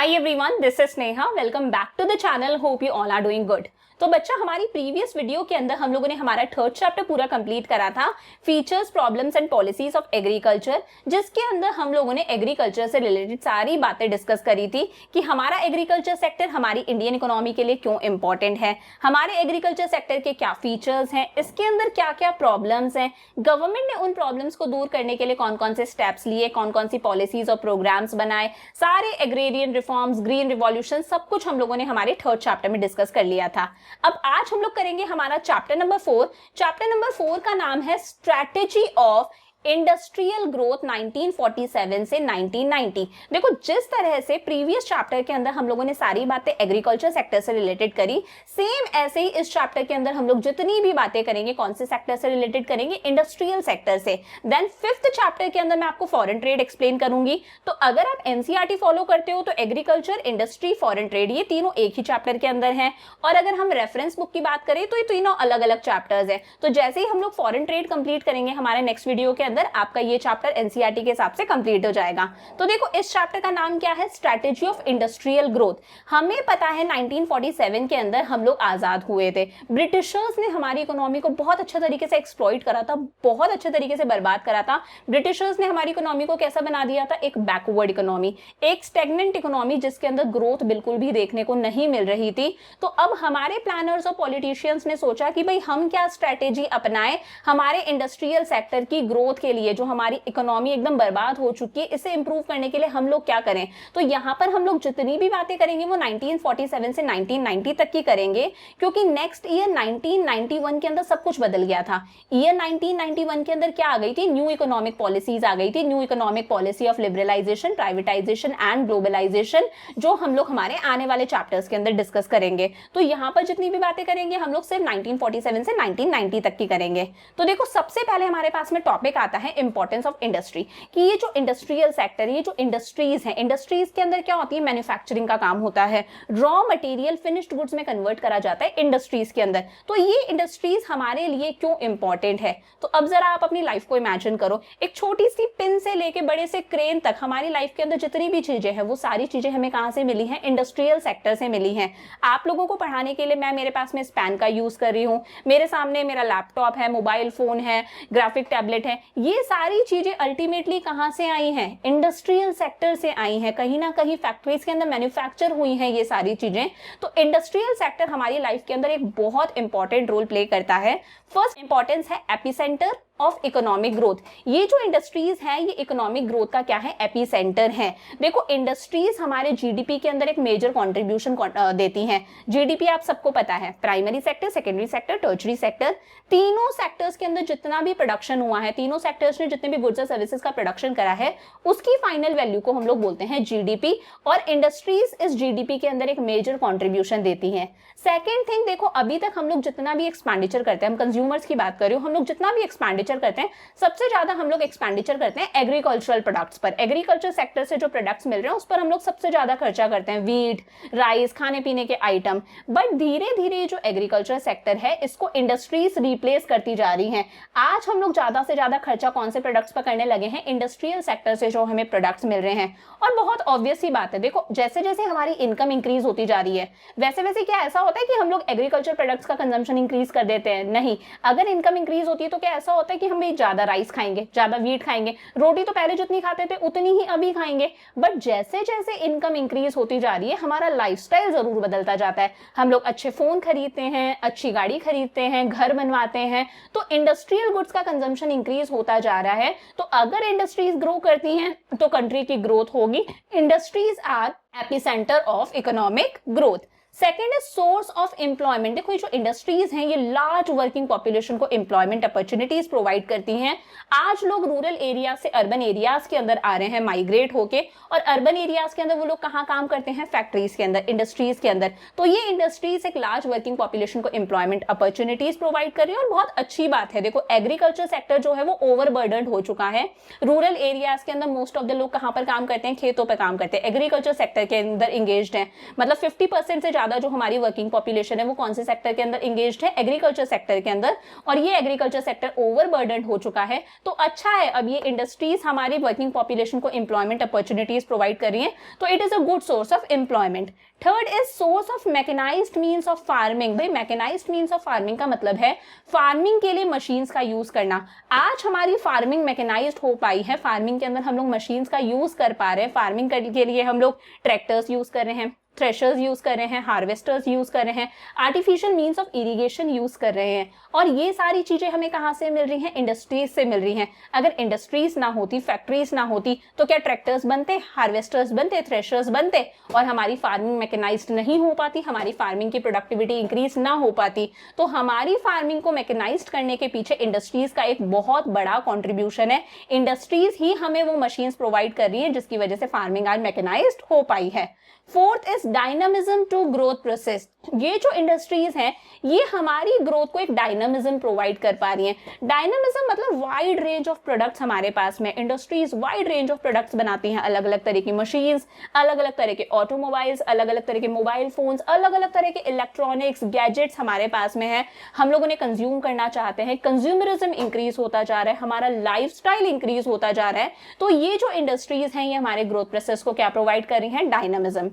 Hi everyone, this is Sneha. Welcome back to the channel. Hope you all are doing good. तो बच्चा हमारी previous video के अंदर हम लोगों ने हमारा थर्ड चैप्टर पूरा कंप्लीट करा था, features, problems and policies of agriculture, जिसके अंदर हम लोगों ने एग्रीकल्चर से रिलेटेड सारी बातें डिस्कस करी थी कि हमारा एग्रीकल्चर सेक्टर हमारी इंडियन इकोनॉमी के लिए क्यों इंपॉर्टेंट है, हमारे एग्रीकल्चर सेक्टर के क्या फीचर्स हैं, इसके अंदर क्या क्या प्रॉब्लम्स हैं, गवर्नमेंट ने उन प्रॉब्लम्स को दूर करने के लिए कौन कौन से स्टेप्स लिए, कौन कौन सी पॉलिसीज और प्रोग्राम्स बनाए, सारे एग्रेरियन रिफॉर्म्स, ग्रीन रिवॉल्यूशन, सब कुछ हम लोगों ने हमारे थर्ड चैप्टर में डिस्कस कर लिया था। अब आज हम लोग करेंगे हमारा चैप्टर नंबर 4। चैप्टर नंबर 4 का नाम है स्ट्रैटेजी ऑफ इंडस्ट्रियल ग्रोथ 1947 से 1990। देखो, जिस तरह से प्रीवियस चैप्टर के अंदर हम लोगों ने सारी बातें एग्रीकल्चर सेक्टर से रिलेटेड करी, सेम ऐसे ही इस चैप्टर के अंदर हम लोग जितनी भी बातें करेंगे कौन से सेक्टर से रिलेटेड करेंगे, इंडस्ट्रियल सेक्टर से। देन फिफ्थ चैप्टर के अंदर मैं आपको फॉरेन ट्रेड एक्सप्लेन करूंगी। तो अगर आप एनसीईआरटी फॉलो करते हो तो एग्रीकल्चर, इंडस्ट्री, फॉरेन ट्रेड, ये तीनों एक ही चैप्टर के अंदर है। और अगर हम रेफरेंस बुक की बात करें तो ये तीनों अलग अलग चैप्टर्स है। तो जैसे ही हम लोग फॉरेन ट्रेड कंप्लीट करेंगे हमारे नेक्स्ट वीडियो के अंदर, आपका ये चैप्टर एनसीईआरटी के हिसाब से कंप्लीट हो जाएगा। तो देखो, इस चैप्टर का नाम क्या है? Strategy of industrial growth. हमें पता है 1947 के अंदर हम लोग आजाद हुए थे। ब्रिटिशर्स ने हमारी इकोनॉमी को बहुत अच्छे तरीके से एक्सप्लॉइट करा था, बहुत अच्छे तरीके से बर्बाद करा था। ब्रिटिशर्स ने हमारी इकोनॉमी को कैसा बना दिया था? एक बैकवर्ड इकोनॉमी, एक स्टेगनेंट इकोनॉमी, जिसके अंदर ग्रोथ बिल्कुल भी देखने को नहीं मिल रही थी। तो अब हमारे प्लानर्स और पॉलिटिशियंस ने सोचा कि भाई हम क्या स्ट्रैटेजी अपनाएं हमारे इंडस्ट्रियल सेक्टर की ग्रोथ के लिए। जो हमारी इकोनॉमी एकदम बर्बाद हो चुकी है, इसे इंप्रूव करने के लिए हम लोग क्या करें। तो यहां पर हम लोग जितनी भी बातें करेंगे वो 1947 से 1990 तक की करेंगे, क्योंकि नेक्स्ट ईयर 1991 के अंदर सब कुछ बदल गया था। ईयर 1991 के अंदर क्या आ गई थी? न्यू इकोनॉमिक पॉलिसीज आ गई थी, new economic policy of liberalisation, privatisation and globalisation, जो हम लोग हमारे आने वाले चैप्टर्स के अंदर डिस्कस करेंगे। तो यहां पर जितनी भी बातें करेंगे हम लोग सिर्फ 1947 से 1990 तक की करेंगे। तो देखो, सबसे पहले हमारे पास में टॉपिक आता है इंपॉर्टेंस ऑफ इंडस्ट्री, कि ये जो इंडस्ट्रियल सेक्टर, ये जो इंडस्ट्रीज हैं, इंडस्ट्रीज के अंदर क्या होती है? मैन्युफैक्चरिंग का काम होता है, रॉ मटेरियल फिनिश्ड गुड्स में कन्वर्ट करा जाता है इंडस्ट्रीज के अंदर। तो ये इंडस्ट्रीज हमारे लिए क्यों इंपॉर्टेंट है? तो अब जरा आप अपनी लाइफ को इमेजिन करो, एक छोटी सी पिन से लेके बड़े से क्रेन तक हमारी लाइफ के अंदर जितनी भी चीजें हैं वो सारी चीजें हमें कहां से मिली हैं? इंडस्ट्रियल सेक्टर से मिली हैं। आप लोगों को पढ़ाने के लिए मेरे पास में स्पैन का यूज कर रही हूँ, मेरे सामने मेरा लैपटॉप है, मोबाइल फोन है, ग्राफिक टैबलेट है, ये सारी चीजें अल्टीमेटली कहां से आई हैं? इंडस्ट्रियल सेक्टर से आई हैं। कहीं ना कहीं फैक्ट्रीज के अंदर मैन्युफैक्चर हुई हैं ये सारी चीजें। तो इंडस्ट्रियल सेक्टर हमारी लाइफ के अंदर एक बहुत इंपॉर्टेंट रोल प्ले करता है। फर्स्ट इंपॉर्टेंस है एपिसेंटर ऑफ इकोनॉमिक ग्रोथ। ये जो इंडस्ट्रीज हैं ये इकोनॉमिक ग्रोथ का क्या है? एपिसेंटर है। देखो, इंडस्ट्रीज हमारे जीडीपी के अंदर एक मेजर कंट्रीब्यूशन देती हैं। जीडीपी आप सबको पता है, primary sector, secondary sector, tertiary sector, तीनों सेक्टर्स के अंदर जितना भी प्रोडक्शन हुआ है, तीनों सेक्टर्स ने जितने भी गुड्स और सर्विसेज का प्रोडक्शन करा है, उसकी फाइनल वैल्यू को हम लोग बोलते हैं जीडीपी। और इंडस्ट्रीज इस जीडीपी के अंदर एक मेजर कॉन्ट्रीब्यूशन देती है। सेकेंड थिंग, देखो, अभी तक हम लोग जितना भी एक्सपेंडिचर करते हैं, हम कंज्यूमर्स की बात कर रहे हो, हम लोग जितना भी एक्सपेंडिचर करते हैं, सबसे ज्यादा हम लोग एक्सपेंडिचर करते हैं एग्रीकल्चरल प्रोडक्ट्स पर। एग्रीकल्चर सेक्टर से जो प्रोडक्ट्स मिल रहे हैं उस पर हम लोग सबसे ज्यादा खर्चा करते हैं, वीट, राइस, खाने पीने के आइटम। बट धीरे धीरे जो एग्रीकल्चर सेक्टर है इसको इंडस्ट्रीज रिप्लेस करती जा रही हैं। आज हम लोग ज्यादा से ज्यादा खर्चा कौन से प्रोडक्ट्स पर करने लगे हैं? इंडस्ट्रियल सेक्टर से जो हमें प्रोडक्ट्स मिल रहे हैं। और बहुत ऑब्वियस सी बात है, देखो, जैसे जैसे हमारी इनकम इंक्रीज होती जा रही है वैसे वैसे क्या ऐसा होता है कि हम लोग एग्रीकल्चर प्रोडक्ट्स का कंजम्पशन इंक्रीज कर देते हैं? नहीं। अगर इनकम इंक्रीज होती है तो क्या ऐसा होता है कि हम ज्यादा राइस खाएंगे, ज्यादा वीट खाएंगे, रोटी तो पहले जितनी खाते थे उतनी ही अभी खाएंगे। बट जैसे जैसे इनकम इंक्रीज होती जा रही है हमारा लाइफस्टाइल जरूर बदलता जाता है। हम लोग अच्छे फोन खरीदते हैं, अच्छी गाड़ी खरीदते हैं, घर बनवाते हैं। तो इंडस्ट्रियल गुड्स का कंजम्पशन इंक्रीज होता जा रहा है। तो अगर इंडस्ट्रीज ग्रो करती हैं तो कंट्री की ग्रोथ होगी। Industries are epicentre of economic growth. Second है सोर्स ऑफ एम्प्लॉयमेंट। देखो, ये जो इंडस्ट्रीज हैं ये लार्ज वर्किंग पॉपुलेशन को एम्प्लॉयमेंट अपॉर्चुनिटीज प्रोवाइड करती हैं। आज लोग रूरल एरिया से अर्बन एरियाज के अंदर आ रहे हैं माइग्रेट होके, और अर्बन एरियाज के अंदर वो लोग कहाँ काम करते हैं? फैक्ट्रीज के अंदर, इंडस्ट्रीज के अंदर। तो ये इंडस्ट्रीज एक लार्ज वर्किंग पॉपुलेशन को एम्प्लॉयमेंट अपॉर्चुनिटीज प्रोवाइड कर रही है और बहुत अच्छी बात है। देखो, एग्रीकल्चर सेक्टर जो है वो ओवरबर्डन्ड हो चुका है। रूरल एरियाज के अंदर मोस्ट ऑफ द लोग कहाँ पर काम करते हैं? खेतों पर काम करते हैं, एग्रीकल्चर सेक्टर के अंदर इंगेज्ड है। मतलब 50% से ज्यादा ज्यादा जो हमारी वर्किंग पॉपुलेशन है वो कौन से सेक्टर के अंदर इंगेज्ड है, एग्रीकल्चर सेक्टर के अंदर, और ये एग्रीकल्चर सेक्टर ओवरबर्डन हो चुका है। तो अच्छा है, अब ये इंडस्ट्रीज हमारी वर्किंग पॉपुलेशन को एम्प्लॉयमेंट अपॉर्चुनिटीज प्रोवाइड कर रही है, तो it is a good source of employment. Third is source of mechanised means of farming. भाई मैकेनाइज्ड मीन्स ऑफ फार्मिंग का मतलब है फार्मिंग के लिए मशीन्स का यूज करना। आज हमारी फार्मिंग मैकेनाइज्ड हो पाई है, फार्मिंग के अंदर हम लोग मशीन्स का यूज कर पा रहे हैं। फार्मिंग के लिए हम लोग ट्रैक्टर्स यूज कर रहे हैं, थ्रेशर्स यूज कर रहे हैं, हार्वेस्टर्स यूज कर रहे हैं, artificial means of irrigation use कर रहे हैं, और ये सारी चीजें हमें कहां से मिल रही हैं, इंडस्ट्रीज से मिल रही हैं। अगर इंडस्ट्रीज ना होती, फैक्ट्रीज ना होती, तो क्या ट्रैक्टर्स बनते, हार्वेस्टर्स बनते, थ्रेशर्स बनते, और हमारी फार्मिंग मैकेनाइज्ड नहीं हो पाती, हमारी फार्मिंग की प्रोडक्टिविटी इंक्रीज ना हो पाती। तो हमारी फार्मिंग को मैकेनाइज्ड करने के पीछे इंडस्ट्रीज का एक बहुत बड़ा कॉन्ट्रीब्यूशन है। इंडस्ट्रीज ही हमें वो मशीन्स प्रोवाइड कर रही है जिसकी वजह से फार्मिंग आज मैकेनाइज्ड हो पाई है। Fourth is dynamism to growth process. ये जो इंडस्ट्रीज हैं ये हमारी ग्रोथ को एक डायनामिज्म प्रोवाइड कर पा रही हैं। डायनामिज्म मतलब वाइड रेंज ऑफ प्रोडक्ट्स हमारे पास में, industries wide range of products बनाती हैं, अलग अलग तरह की मशीन्स, अलग अलग तरह के ऑटोमोबाइल्स, अलग अलग तरह के मोबाइल फोन्स, अलग अलग तरह के इलेक्ट्रॉनिक्स गैजेट्स हमारे पास में है। हम लोग उन्हें कंज्यूम करना चाहते हैं, कंज्यूमरिज्म इंक्रीज होता जा रहा है, हमारा लाइफस्टाइल इंक्रीज होता जा रहा है। तो ये जो इंडस्ट्रीज हैं ये हमारे ग्रोथ प्रोसेस को क्या प्रोवाइड कर रही हैं, dynamism.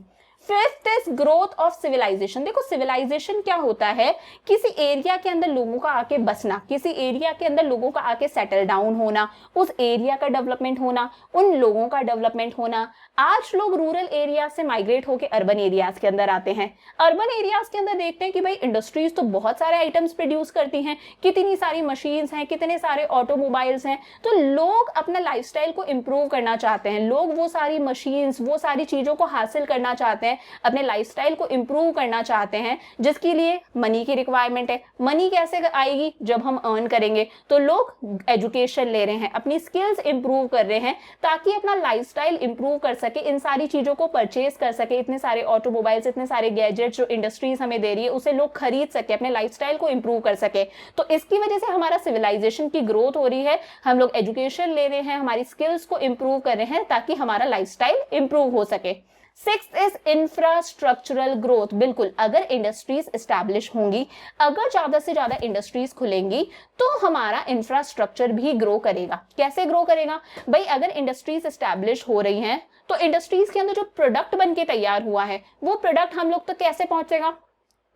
Fifth is growth of civilisation. देखो सिविलाइजेशन क्या होता है, किसी एरिया के अंदर लोगों का आके बसना, किसी एरिया के अंदर लोगों का आके सेटल डाउन होना, उस एरिया का डेवलपमेंट होना, उन लोगों का डेवलपमेंट होना। आज लोग रूरल एरिया से माइग्रेट होकर अर्बन एरियाज के अंदर आते हैं। अर्बन एरियाज के अंदर देखते हैं कि भाई इंडस्ट्रीज तो बहुत सारे आइटम्स प्रोड्यूस करती हैं, कितनी सारी मशीन्स हैं, कितने सारे ऑटोमोबाइल्स हैं, तो लोग अपना लाइफस्टाइल को इंप्रूव करना चाहते हैं, लोग वो सारी मशीन्स, वो सारी चीजों को हासिल करना चाहते हैं, अपने लाइफस्टाइल को इंप्रूव करना चाहते हैं, जिसके लिए मनी की रिक्वायरमेंट है। मनी कैसे आएगी, जब हम अर्न करेंगे। तो लोग एजुकेशन ले रहे हैं, अपनी स्किल्स इंप्रूव कर रहे हैं ताकि अपना लाइफस्टाइल इंप्रूव कर सके, इन सारी चीजों को परचेज कर सके, इतने सारे ऑटोमोबाइल्स, इतने सारे गैजेट्स जो इंडस्ट्रीज हमें दे रही है उसे लोग खरीद सके, अपने लाइफस्टाइल को इंप्रूव कर सके। तो इसकी वजह से हमारा सिविलाइजेशन की ग्रोथ हो रही है, हम लोग एजुकेशन ले रहे हैं, हमारी स्किल्स को इंप्रूव कर रहे हैं ताकि हमारा लाइफस्टाइल इंप्रूव हो सके। Sixth is infrastructural growth. बिल्कुल, अगर इंडस्ट्रीज एस्टैब्लिश होंगी, अगर ज्यादा से ज्यादा इंडस्ट्रीज खुलेंगी तो हमारा इंफ्रास्ट्रक्चर भी ग्रो करेगा। कैसे ग्रो करेगा भाई, अगर इंडस्ट्रीज एस्टैब्लिश हो रही हैं तो इंडस्ट्रीज के अंदर जो प्रोडक्ट बन के तैयार हुआ है वो प्रोडक्ट हम लोग तक कैसे पहुंचेगा,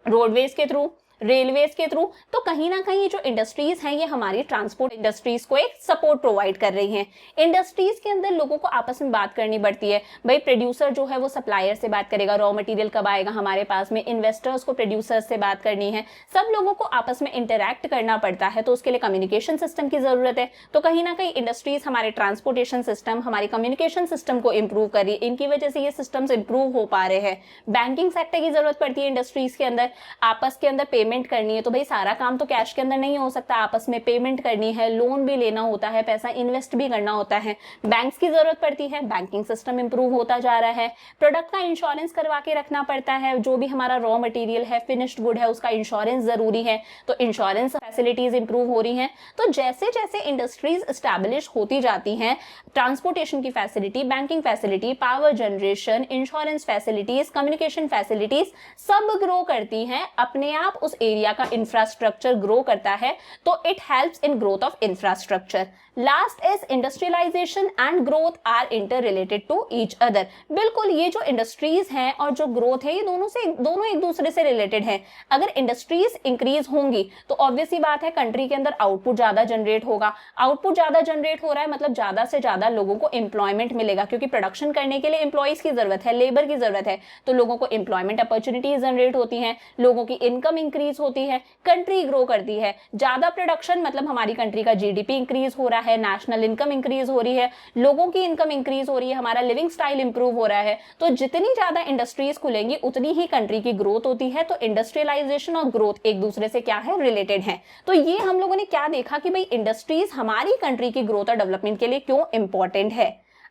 रोडवेज के थ्रू, रेलवेज के थ्रू। तो कहीं ना कहीं जो इंडस्ट्रीज हैं ये हमारी ट्रांसपोर्ट इंडस्ट्रीज को एक सपोर्ट प्रोवाइड कर रही हैं। इंडस्ट्रीज के अंदर लोगों को आपस में बात करनी पड़ती है। भाई प्रोड्यूसर जो है वो सप्लायर से बात करेगा, रॉ मटेरियल कब आएगा हमारे पास में, इन्वेस्टर्स को प्रोड्यूसर्स से बात करनी है, सब लोगों को आपस में इंटरैक्ट करना पड़ता है, तो उसके लिए कम्युनिकेशन सिस्टम की जरूरत है। तो कहीं ना कहीं इंडस्ट्रीज हमारे ट्रांसपोर्टेशन सिस्टम, हमारी कम्युनिकेशन सिस्टम को इंप्रूव कर रही है, इनकी वजह से ये सिस्टम्स इंप्रूव हो पा रहे हैं। बैंकिंग सेक्टर की जरूरत पड़ती है इंडस्ट्रीज के अंदर, आपस के अंदर पेमेंट करनी है, तो भाई सारा काम तो कैश के अंदर नहीं हो सकता, आपस में पेमेंट करनी है, लोन भी लेना होता है, पैसा इन्वेस्ट भी करना होता है, बैंक्स की जरूरत पड़ती है, बैंकिंग सिस्टम इंप्रूव होता जा रहा है, प्रोडक्ट का इंश्योरेंस करवा के रखना पड़ता है, जो भी हमारा रॉ मटेरियल है, फिनिश्ड गुड है, उसका इंश्योरेंस जरूरी है, तो इंश्योरेंस फैसिलिटीज इंप्रूव हो रही हैं। तो जैसे जैसे इंडस्ट्रीज एस्टैब्लिश होती जाती हैं, ट्रांसपोर्टेशन की facility, banking facility, power generation, insurance facilities, communication facilities सब ग्रो करती हैं, अपने आप उस एरिया का इंफ्रास्ट्रक्चर ग्रो करता है, तो it helps in growth of infrastructure. Last is industrialisation and growth are interrelated to each other. बिल्कुल, ये जो इंडस्ट्रीज हैं और जो ग्रोथ है ये दोनों एक दूसरे से रिलेटेड हैं। अगर इंडस्ट्रीज इंक्रीज होंगी तो ऑब्वियस ही बात है कंट्री के अंदर आउटपुट ज्यादा जनरेट होगा, आउटपुट ज्यादा जनरेट हो रहा है मतलब ज्यादा से ज्यादा लोगों को एम्प्लॉयमेंट मिलेगा, क्योंकि प्रोडक्शन करने के लिए एम्प्लॉइज की जरूरत है, लेबर की जरूरत है, तो लोगों को एम्प्लॉयमेंट अपॉर्चुनिटीज जनरेट होती हैं, लोगों की इनकम इंक्रीज होती है, कंट्री ग्रो करती है। ज्यादा प्रोडक्शन मतलब हमारी कंट्री का जीडीपी इंक्रीज हो रहा है, नेशनल इनकम इंक्रीज हो रही है, लोगों की इनकम इंक्रीज हो रही है, हमारा लिविंग स्टाइल इंप्रूव हो रहा है। तो जितनी ज्यादा इंडस्ट्रीज खुलेंगी उतनी ही कंट्री की ग्रोथ होती है। तो इंडस्ट्रियलाइजेशन और ग्रोथ एक दूसरे से क्या है, रिलेटेड है। तो ये हम लोगों ने क्या देखा कि भाई इंडस्ट्रीज हमारी कंट्री की ग्रोथ और डेवलपमेंट के लिए क्यों इंपॉर्टेंट है।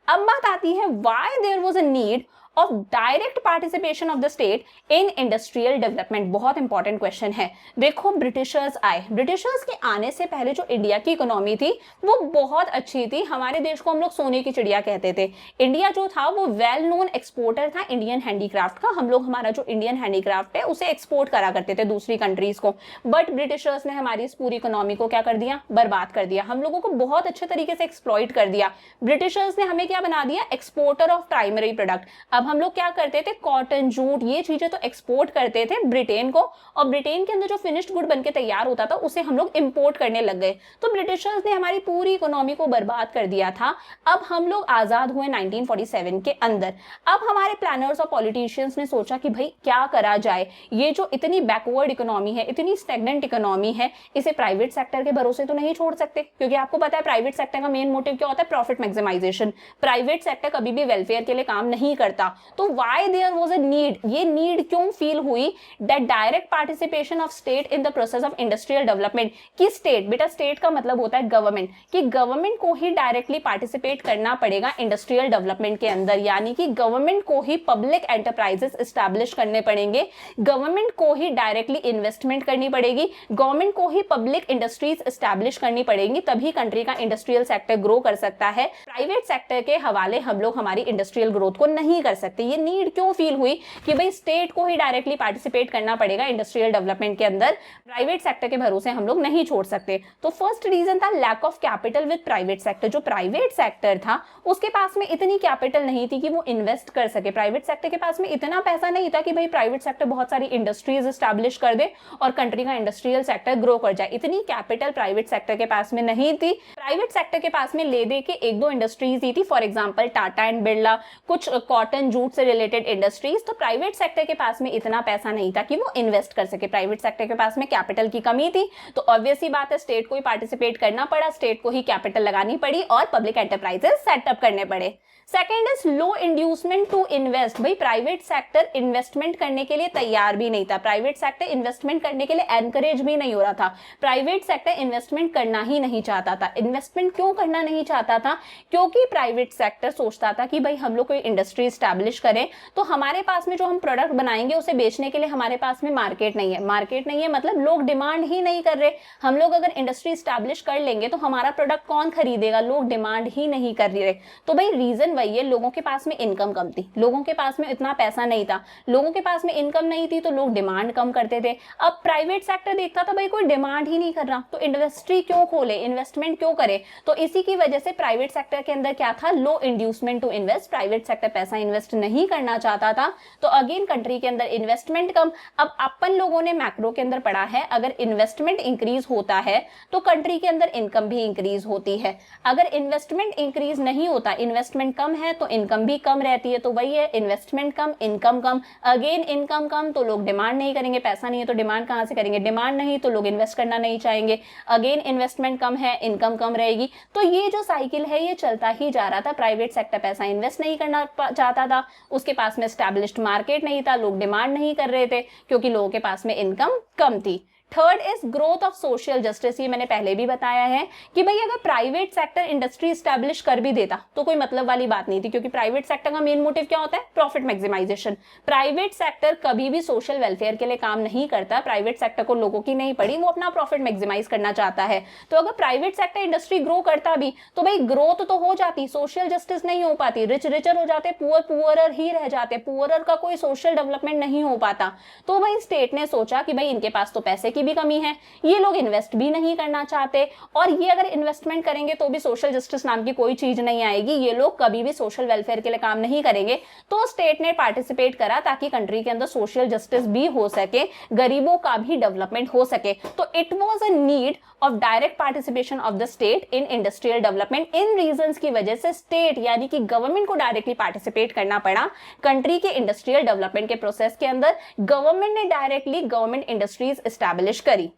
अब बात आती है why there was a need of direct participation of the state in industrial development. बहुत इंपॉर्टेंट क्वेश्चन है। देखो ब्रिटिशर्स आए, ब्रिटिशर्स के आने से पहले जो इंडिया की इकोनॉमी थी वो बहुत अच्छी थी। हमारे देश को हम लोग सोने की चिड़िया कहते थे। इंडिया जो था वो वेल नोन एक्सपोर्टर था इंडियन हैंडीक्राफ्ट का। हम लोग हमारा जो इंडियन हैंडीक्राफ्ट है उसे एक्सपोर्ट करा करते थे दूसरी कंट्रीज को। बट ब्रिटिशर्स ने हमारी इस पूरी इकोनॉमी को क्या कर दिया, बर्बाद कर दिया। हम लोगों को बहुत अच्छे तरीके से एक्सप्लॉइट कर दिया। ब्रिटिशर्स ने हमें क्या बना दिया, एक्सपोर्टर ऑफ प्राइमरी प्रोडक्ट। अब हम लोग क्या करते थे, कॉटन, जूट, ये चीजें तो एक्सपोर्ट करते थे ब्रिटेन को, और ब्रिटेन के अंदर जो फिनिश्ड गुड बनके तैयार होता था उसे हम लोग इंपोर्ट करने लग गए। तो ब्रिटिशर्स ने हमारी पूरी इकोनॉमी को बर्बाद कर दिया था। अब हम लोग आजाद हुए 1947 के अंदर। अब हमारे प्लानर्स और पॉलिटिशियंस ने सोचा कि भाई क्या करा जाए, ये जो इतनी बैकवर्ड इकोनॉमी है, इतनी स्टैग्नेंट इकोनॉमी है, इसे प्राइवेट सेक्टर के भरोसे तो नहीं छोड़ सकते, क्योंकि आपको पता है प्राइवेट सेक्टर का मेन मोटिव क्या होता है, प्रॉफिट मैक्सिमाइजेशन। प्राइवेट सेक्टर कभी भी वेलफेयर के लिए काम नहीं करता। तो why there was a need, ये नीड क्यों फील हुई, that direct participation of state in the process of industrial development. कि स्टेट, बेटा स्टेट का मतलब होता है गवर्नमेंट, कि गवर्नमेंट को ही डायरेक्टली पार्टिसिपेट करना पड़ेगा इंडस्ट्रियल डेवलपमेंट के अंदर, यानी कि गवर्नमेंट को ही पब्लिक एंटरप्राइजेस एस्टैब्लिश करने पड़ेंगे, गवर्नमेंट को ही डायरेक्टली इन्वेस्टमेंट करनी पड़ेगी, गवर्नमेंट को ही पब्लिक इंडस्ट्रीज एस्टैब्लिश करनी पड़ेगी, तभी कंट्री का इंडस्ट्रियल सेक्टर ग्रो कर सकता है। प्राइवेट सेक्टर के हवाले हम लोग हमारी इंडस्ट्रियल ग्रोथ को नहीं कर सकते। ये नीड क्यों फील हुई कि भाई स्टेट को ही डायरेक्टली पार्टिसिपेट करना पड़ेगा इंडस्ट्रियल डेवलपमेंट के अंदर, प्राइवेट सेक्टर के भरोसे हम लोग नहीं छोड़ सकते। तो फर्स्ट रीजन था lack of capital with private sector. जो प्राइवेट सेक्टर था उसके पास में इतनी कैपिटल नहीं थी कि वो इन्वेस्ट कर सके। प्राइवेट सेक्टर के पास में इतना पैसा नहीं था कि भाई प्राइवेट सेक्टर बहुत सारी इंडस्ट्रीज एस्टैब्लिश कर दे और कंट्री का इंडस्ट्रियल सेक्टर ग्रो कर जाए। इतनी कैपिटल प्राइवेट सेक्टर के पास में नहीं थी। प्राइवेट सेक्टर के पास में ले दे के एक दो इंडस्ट्रीज ही थी, for example Tata and Birla, कुछ कॉटन जूट से रिलेटेड इंडस्ट्रीज। तो प्राइवेट सेक्टर के पास में इतना पैसा नहीं था कि वो इन्वेस्ट कर सके। प्राइवेट सेक्टर के पास में कैपिटल की कमी थी, तो ऑब्वियस ही बात है स्टेट को ही पार्टिसिपेट करना पड़ा, स्टेट को ही कैपिटल लगानी पड़ी और पब्लिक एंटरप्राइजेस सेटअप करने पड़े। Second is low inducement to invest. भाई प्राइवेट सेक्टर इन्वेस्टमेंट करने के लिए तैयार भी नहीं था, प्राइवेट सेक्टर इन्वेस्टमेंट करने के लिए एनकरेज भी नहीं हो रहा था, प्राइवेट सेक्टर इन्वेस्टमेंट करना ही नहीं चाहता था। इन्वेस्टमेंट क्यों करना नहीं चाहता था, क्योंकि प्राइवेट सेक्टर सोचता था कि भाई हम लोग कोई इंडस्ट्री स्टैब्लिश करें तो हमारे पास में जो हम प्रोडक्ट बनाएंगे उसे बेचने के लिए हमारे पास में मार्केट नहीं है। मार्केट नहीं है मतलब लोग डिमांड ही नहीं कर रहे। हम लोग अगर इंडस्ट्री स्टैब्लिश कर लेंगे तो हमारा प्रोडक्ट कौन खरीदेगा, लोग डिमांड ही नहीं कर रहे। तो भाई रीजन वही है, लोगों के पास में इनकम कम थी, लोगों के पास में इतना पैसा नहीं था, लोगों के पास में इनकम नहीं थी तो लोग डिमांड कम करते थे। अब प्राइवेट सेक्टर देखता था भाई कोई डिमांड ही नहीं कर रहा तो इंडस्ट्री क्यों खोले, इन्वेस्टमेंट क्यों करे। तो इसी की वजह से प्राइवेट सेक्टर के अंदर क्या था, low inducement to invest. Private sector पैसा इन्वेस्ट नहीं करना चाहता था, तो अगेन कंट्री के अंदर इन्वेस्टमेंट कम। अब अपन लोगों ने मैक्रो के अंदर पढ़ा है, अगर इन्वेस्टमेंट इंक्रीज होता है तो कंट्री के अंदर इनकम भी इंक्रीज होती है। अगर इन्वेस्टमेंट इंक्रीज नहीं होता, इन्वेस्टमेंट कम है तो इनकम भी कम रहती है। तो वही है, इन्वेस्टमेंट कम, इनकम कम। अगेन इनकम कम तो लोग डिमांड नहीं करेंगे, पैसा नहीं है तो डिमांड कहां से करेंगे, डिमांड नहीं तो लोग इन्वेस्ट करना नहीं चाहेंगे। अगेन इन्वेस्टमेंट कम है, इनकम कम रहेगी। तो ये जो साइकिल है ये चलता ही जा रहा था। प्राइवेट सेक्टर पैसा इन्वेस्ट नहीं करना चाहता था, उसके पास में एस्टैब्लिश्ड मार्केट नहीं था, लोग डिमांड नहीं कर रहे थे क्योंकि लोगों के पास में इनकम कम थी। Third is growth of social justice. ये मैंने पहले भी बताया है कि भाई अगर प्राइवेट सेक्टर इंडस्ट्री स्टैब्लिश कर भी देता तो कोई मतलब वाली बात नहीं थी, क्योंकि प्राइवेट सेक्टर का मेन मोटिव क्या होता है, प्रॉफिट मैक्सिमाइजेशन। प्राइवेट सेक्टर कभी भी सोशल वेलफेयर के लिए काम नहीं करता। प्राइवेट सेक्टर को लोगों की नहीं पड़ी, वो अपना प्रॉफिट मैक्सिमाइज करना चाहता है। तो अगर प्राइवेट सेक्टर इंडस्ट्री ग्रो करता भी तो भाई ग्रोथ तो हो जाती, सोशल जस्टिस नहीं हो पाती, रिच रिचर हो जाते, पुअर पुअरर ही रह जाते, पुअरर का कोई सोशल डेवलपमेंट नहीं हो पाता। तो भाई स्टेट ने सोचा कि भाई इनके पास तो पैसे की भी कमी है, ये लोग इन्वेस्ट भी नहीं करना चाहते, और ये अगर इन्वेस्टमेंट करेंगे तो भी सोशल जस्टिस नाम की कोई चीज नहीं आएगी, ये लोग कभी भी सोशल वेलफेयर के लिए काम नहीं करेंगे। तो स्टेट ने पार्टिसिपेट करा ताकि कंट्री के अंदर सोशल जस्टिस भी हो सके, गरीबों का भी डेवलपमेंट हो सके। तो it was a need of direct participation of the state in industrial development. In reasons की वजह से स्टेट यानी कि गवर्नमेंट को डायरेक्टली पार्टिसिपेट करना पड़ा कंट्री के इंडस्ट्रियल डेवलपमेंट के प्रोसेस के अंदर। गवर्नमेंट ने डायरेक्टली गवर्नमेंट इंडस्ट्रीज एस्टैब्लिश करी।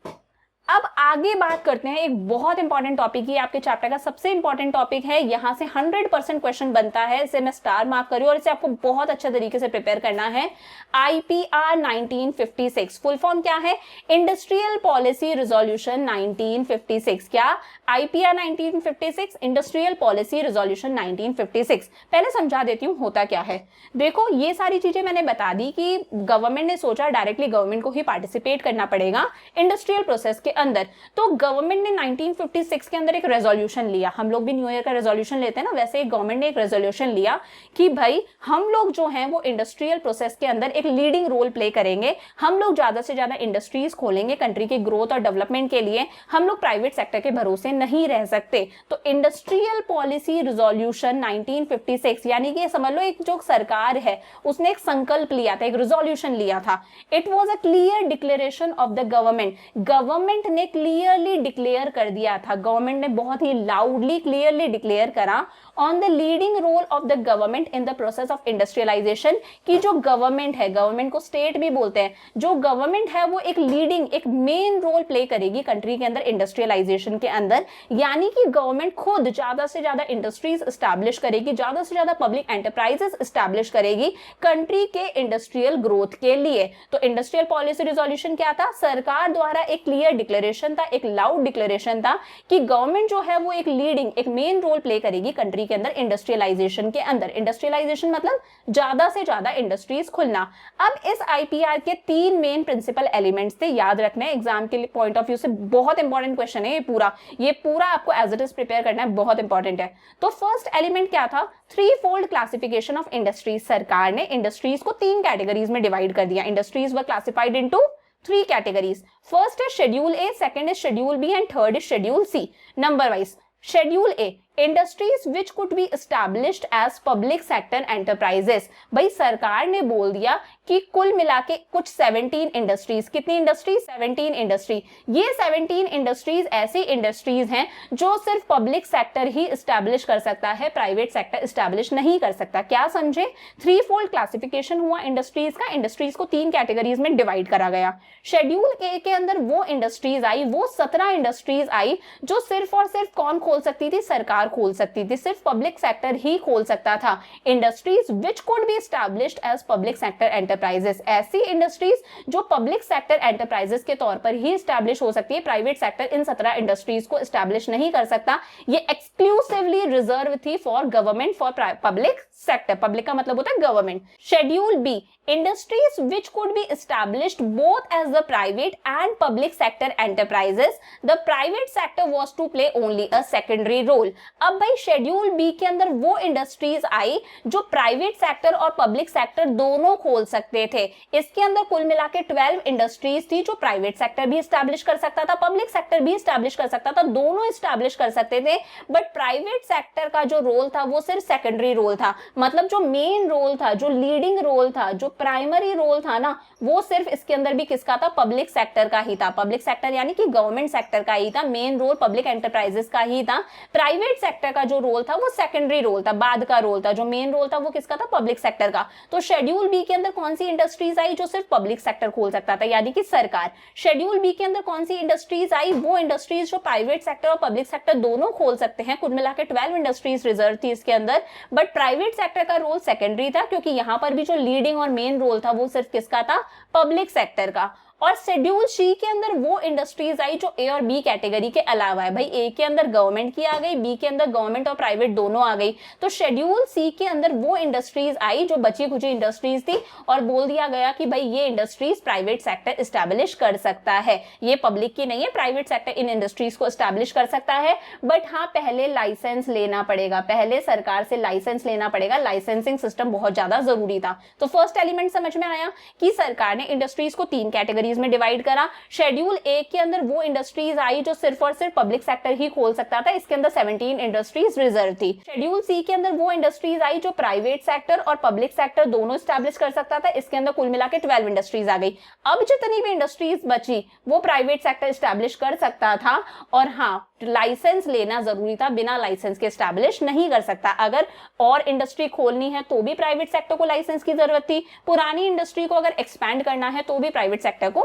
अब आगे बात करते हैं एक बहुत इंपॉर्टेंट टॉपिक, ये आपके चैप्टर का सबसे इंपॉर्टेंट टॉपिक है, यहां से 100% क्वेश्चन बनता है, इसे मैं स्टार मार्क करूँ और इसे आपको बहुत अच्छे तरीके से प्रिपेयर करना है। आईपीआर 1956 फुल फॉर्म क्या है? Industrial policy resolution 1956। क्या? IPR 1956, industrial policy resolution 1956। पहले समझा देती हूँ होता क्या है। देखो ये सारी चीजें मैंने बता दी कि गवर्नमेंट ने सोचा डायरेक्टली गवर्नमेंट को ही पार्टिसिपेट करना पड़ेगा इंडस्ट्रियल प्रोसेस के अंदर, तो गवर्नमेंट ने 1956 के अंदर एक रेजोल्यूशन लिया। हम लोग भी न्यू ईयर का रेजोल्यूशन लेते हैं ना, वैसे ही गवर्नमेंट ने एक रेजोल्यूशन लिया कि भाई हम लोग जो हैं वो इंडस्ट्रियल प्रोसेस के अंदर एक लीडिंग रोल प्ले करेंगे, हम लोग ज्यादा से ज्यादा इंडस्ट्रीज खोलेंगे कंट्री की ग्रोथ और डेवलपमेंट के लिए, हम लोग प्राइवेट सेक्टर के भरोसे नहीं रह सकते। तो इंडस्ट्रियल पॉलिसी रिजोल्यूशन 1956 यानी कि समझ लो एक जो सरकार है उसने एक संकल्प लिया था, एक रिजोल्यूशन लिया था। It was a clear declaration of the government. Government ने क्लियरली डिक्लेयर कर दिया था, गवर्नमेंट ने बहुत ही लाउडली क्लियरली डिक्लेयर करा on the leading role of the government in the process of industrialisation, की जो गवर्नमेंट है, गवर्नमेंट को स्टेट भी बोलते हैं, जो गवर्नमेंट है वो एक लीडिंग एक मेन रोल प्ले करेगी कंट्री के अंदर इंडस्ट्रियलाइजेशन के अंदर। यानी कि गवर्नमेंट खुद ज्यादा से ज्यादा इंडस्ट्रीज स्टैब्लिश करेगी, ज्यादा से ज्यादा पब्लिक एंटरप्राइजेस स्टैब्लिश करेगी कंट्री के इंडस्ट्रियल ग्रोथ के लिए। तो इंडस्ट्रियल पॉलिसी रिजोल्यूशन क्या था? सरकार द्वारा एक क्लियर डिक्लेरेशन था, एक लाउड डिक्लेरेशन था कि गवर्नमेंट जो है वो एक लीडिंग एक मेन रोल प्ले करेगी कंट्री के अंदर इंडस्ट्रियलाइजेशन के अंदर। इंडस्ट्रियलाइजेशन मतलब ज्यादा से ज्यादा इंडस्ट्रीज खुलना। अब इस आईपीआर के 3 मेन प्रिंसिपल एलिमेंट्स थे, याद रखना है, एग्जाम के पॉइंट ऑफ व्यू से बहुत इंपॉर्टेंट क्वेश्चन है ये पूरा आपको एज इट इज प्रिपेयर करना है, बहुत इंपॉर्टेंट है। तो फर्स्ट एलिमेंट क्या था? 3-fold classification of industries. सरकार ने इंडस्ट्रीज को 3 कैटेगरीज में डिवाइड कर दिया। Industries were classified into 3 categories. First is Schedule A, second is Schedule B and third is Schedule C. Number wise. Schedule A, industries which could be established as public sector enterprises. भाई सरकार ने बोल दिया कि कुल मिला के कुछ 17 इंडस्ट्रीज, कितनी इंडस्ट्री? 17 इंडस्ट्री। ये 17 इंडस्ट्रीज ऐसी इंडस्ट्रीज हैं जो सिर्फ पब्लिक सेक्टर ही एस्टैब्लिश कर सकता है, प्राइवेट सेक्टर एस्टैब्लिश नहीं कर सकता। क्या समझे? 3-fold क्लासिफिकेशन हुआ इंडस्ट्रीज का। इंडस्ट्रीज को 3 कैटेगरीज में डिवाइड करा गया। शेड्यूल ए के अंदर वो इंडस्ट्रीज आई, वो 17 इंडस्ट्रीज आई जो सिर्फ और सिर्फ कौन खोल सकती थी? सरकार खोल सकती थी, सिर्फ पब्लिक सेक्टर ही खोल सकता था। Industries which could be established as public sector enterprises, ऐसी इंडस्ट्रीज जो पब्लिक सेक्टर एंटरप्राइजेस के तौर पर ही एस्टैब्लिश हो सकती है, प्राइवेट सेक्टर इन 17 इंडस्ट्रीज को एस्टैब्लिश नहीं कर सकता। ये एक्सक्लूसिवली रिजर्व थी for government, for public sector. Public का मतलब होता है government. Schedule B, industries which could be established both as the private and public sector enterprises, the private sector was to play only a secondary role. अब भाई schedule B के अंदर वो industries आई जो प्राइवेट सेक्टर और public sector दोनों खोल सकते थे। इसके अंदर कुल मिला के 12 इंडस्ट्रीज थी जो प्राइवेट सेक्टर भी एस्टैब्लिश कर सकता था, पब्लिक सेक्टर भी एस्टैब्लिश कर सकता था, दोनों एस्टैब्लिश कर सकते थे। बट प्राइवेट सेक्टर का जो रोल था वो सिर्फ सेकेंडरी रोल था, मतलब जो मेन रोल था, जो लीडिंग रोल था, जो प्राइमरी रोल था ना, वो सिर्फ इसके अंदर भी किसका था? पब्लिक सेक्टर का ही था। पब्लिक सेक्टर यानी कि गवर्नमेंट सेक्टर का ही था, मेन रोल पब्लिक एंटरप्राइजेस का ही था। प्राइवेट सेक्टर का जो रोल था वो सेकेंडरी रोल था, बाद का रोल था। जो मेन रोल था वो किसका था? पब्लिक सेक्टर का। तो शेड्यूल बी के अंदर कौन सी इंडस्ट्रीज आई? जो सिर्फ पब्लिक सेक्टर खोल सकता था, यानी कि सरकार। शेड्यूल बी के अंदर कौन सी इंडस्ट्रीज आई? वो इंडस्ट्रीज जो प्राइवेट सेक्टर और पब्लिक सेक्टर दोनों खोल सकते हैं। कुल मिलाकर 12 इंडस्ट्रीज रिजर्व थी इसके अंदर, बट प्राइवेट सेक्टर का रोल सेकेंडरी था, क्योंकि यहां पर भी जो लीडिंग और मेन रोल था वो सिर्फ किसका था? पब्लिक सेक्टर का। और शेड्यूल सी के अंदर वो इंडस्ट्रीज आई जो ए और बी कैटेगरी के अलावा है। भाई ए के अंदर गवर्नमेंट की आ गई, बी के अंदर गवर्नमेंट और प्राइवेट दोनों आ गई। तो शेड्यूल सी के अंदर वो इंडस्ट्रीज आई जो बची खुची इंडस्ट्रीज थी, और बोल दिया गया कि भाई ये इंडस्ट्रीज प्राइवेट सेक्टर एस्टैब्लिश कर सकता है, ये पब्लिक की नहीं है, प्राइवेट सेक्टर इन इंडस्ट्रीज को एस्टैब्लिश कर सकता है। बट हाँ, पहले लाइसेंस लेना पड़ेगा, पहले सरकार से लाइसेंस लेना पड़ेगा। लाइसेंसिंग सिस्टम बहुत ज्यादा जरूरी था। तो फर्स्ट एलिमेंट समझ में आया कि सरकार ने इंडस्ट्रीज को 3 कैटेगरीज में डिवाइड करा। शेड्यूल ए के अंदर वो इंडस्ट्रीज आई जो सिर्फ और सिर्फ पब्लिक सेक्टर ही खोल सकता था, इसके अंदर 17 इंडस्ट्रीज रिजर्व थी। शेड्यूल सी के अंदर वो इंडस्ट्रीज आई जो प्राइवेट सेक्टर और पब्लिक सेक्टर दोनों एस्टैब्लिश कर सकता था, इसके अंदर कुल मिला के 12 इंडस्ट्रीज आ गई। अब जितनी भी इंडस्ट्रीज बची वो प्राइवेट सेक्टर एस्टैब्लिश कर सकता था, और हाँ, लाइसेंस लेना जरूरी था, बिना लाइसेंस के एस्टैब्लिश नहीं कर सकता। अगर और इंडस्ट्री खोलनी है तो भी प्राइवेट सेक्टर को लाइसेंस की जरूरत थी, पुरानी इंडस्ट्री को अगर एक्सपैंड करना है तो भी प्राइवेट सेक्टर को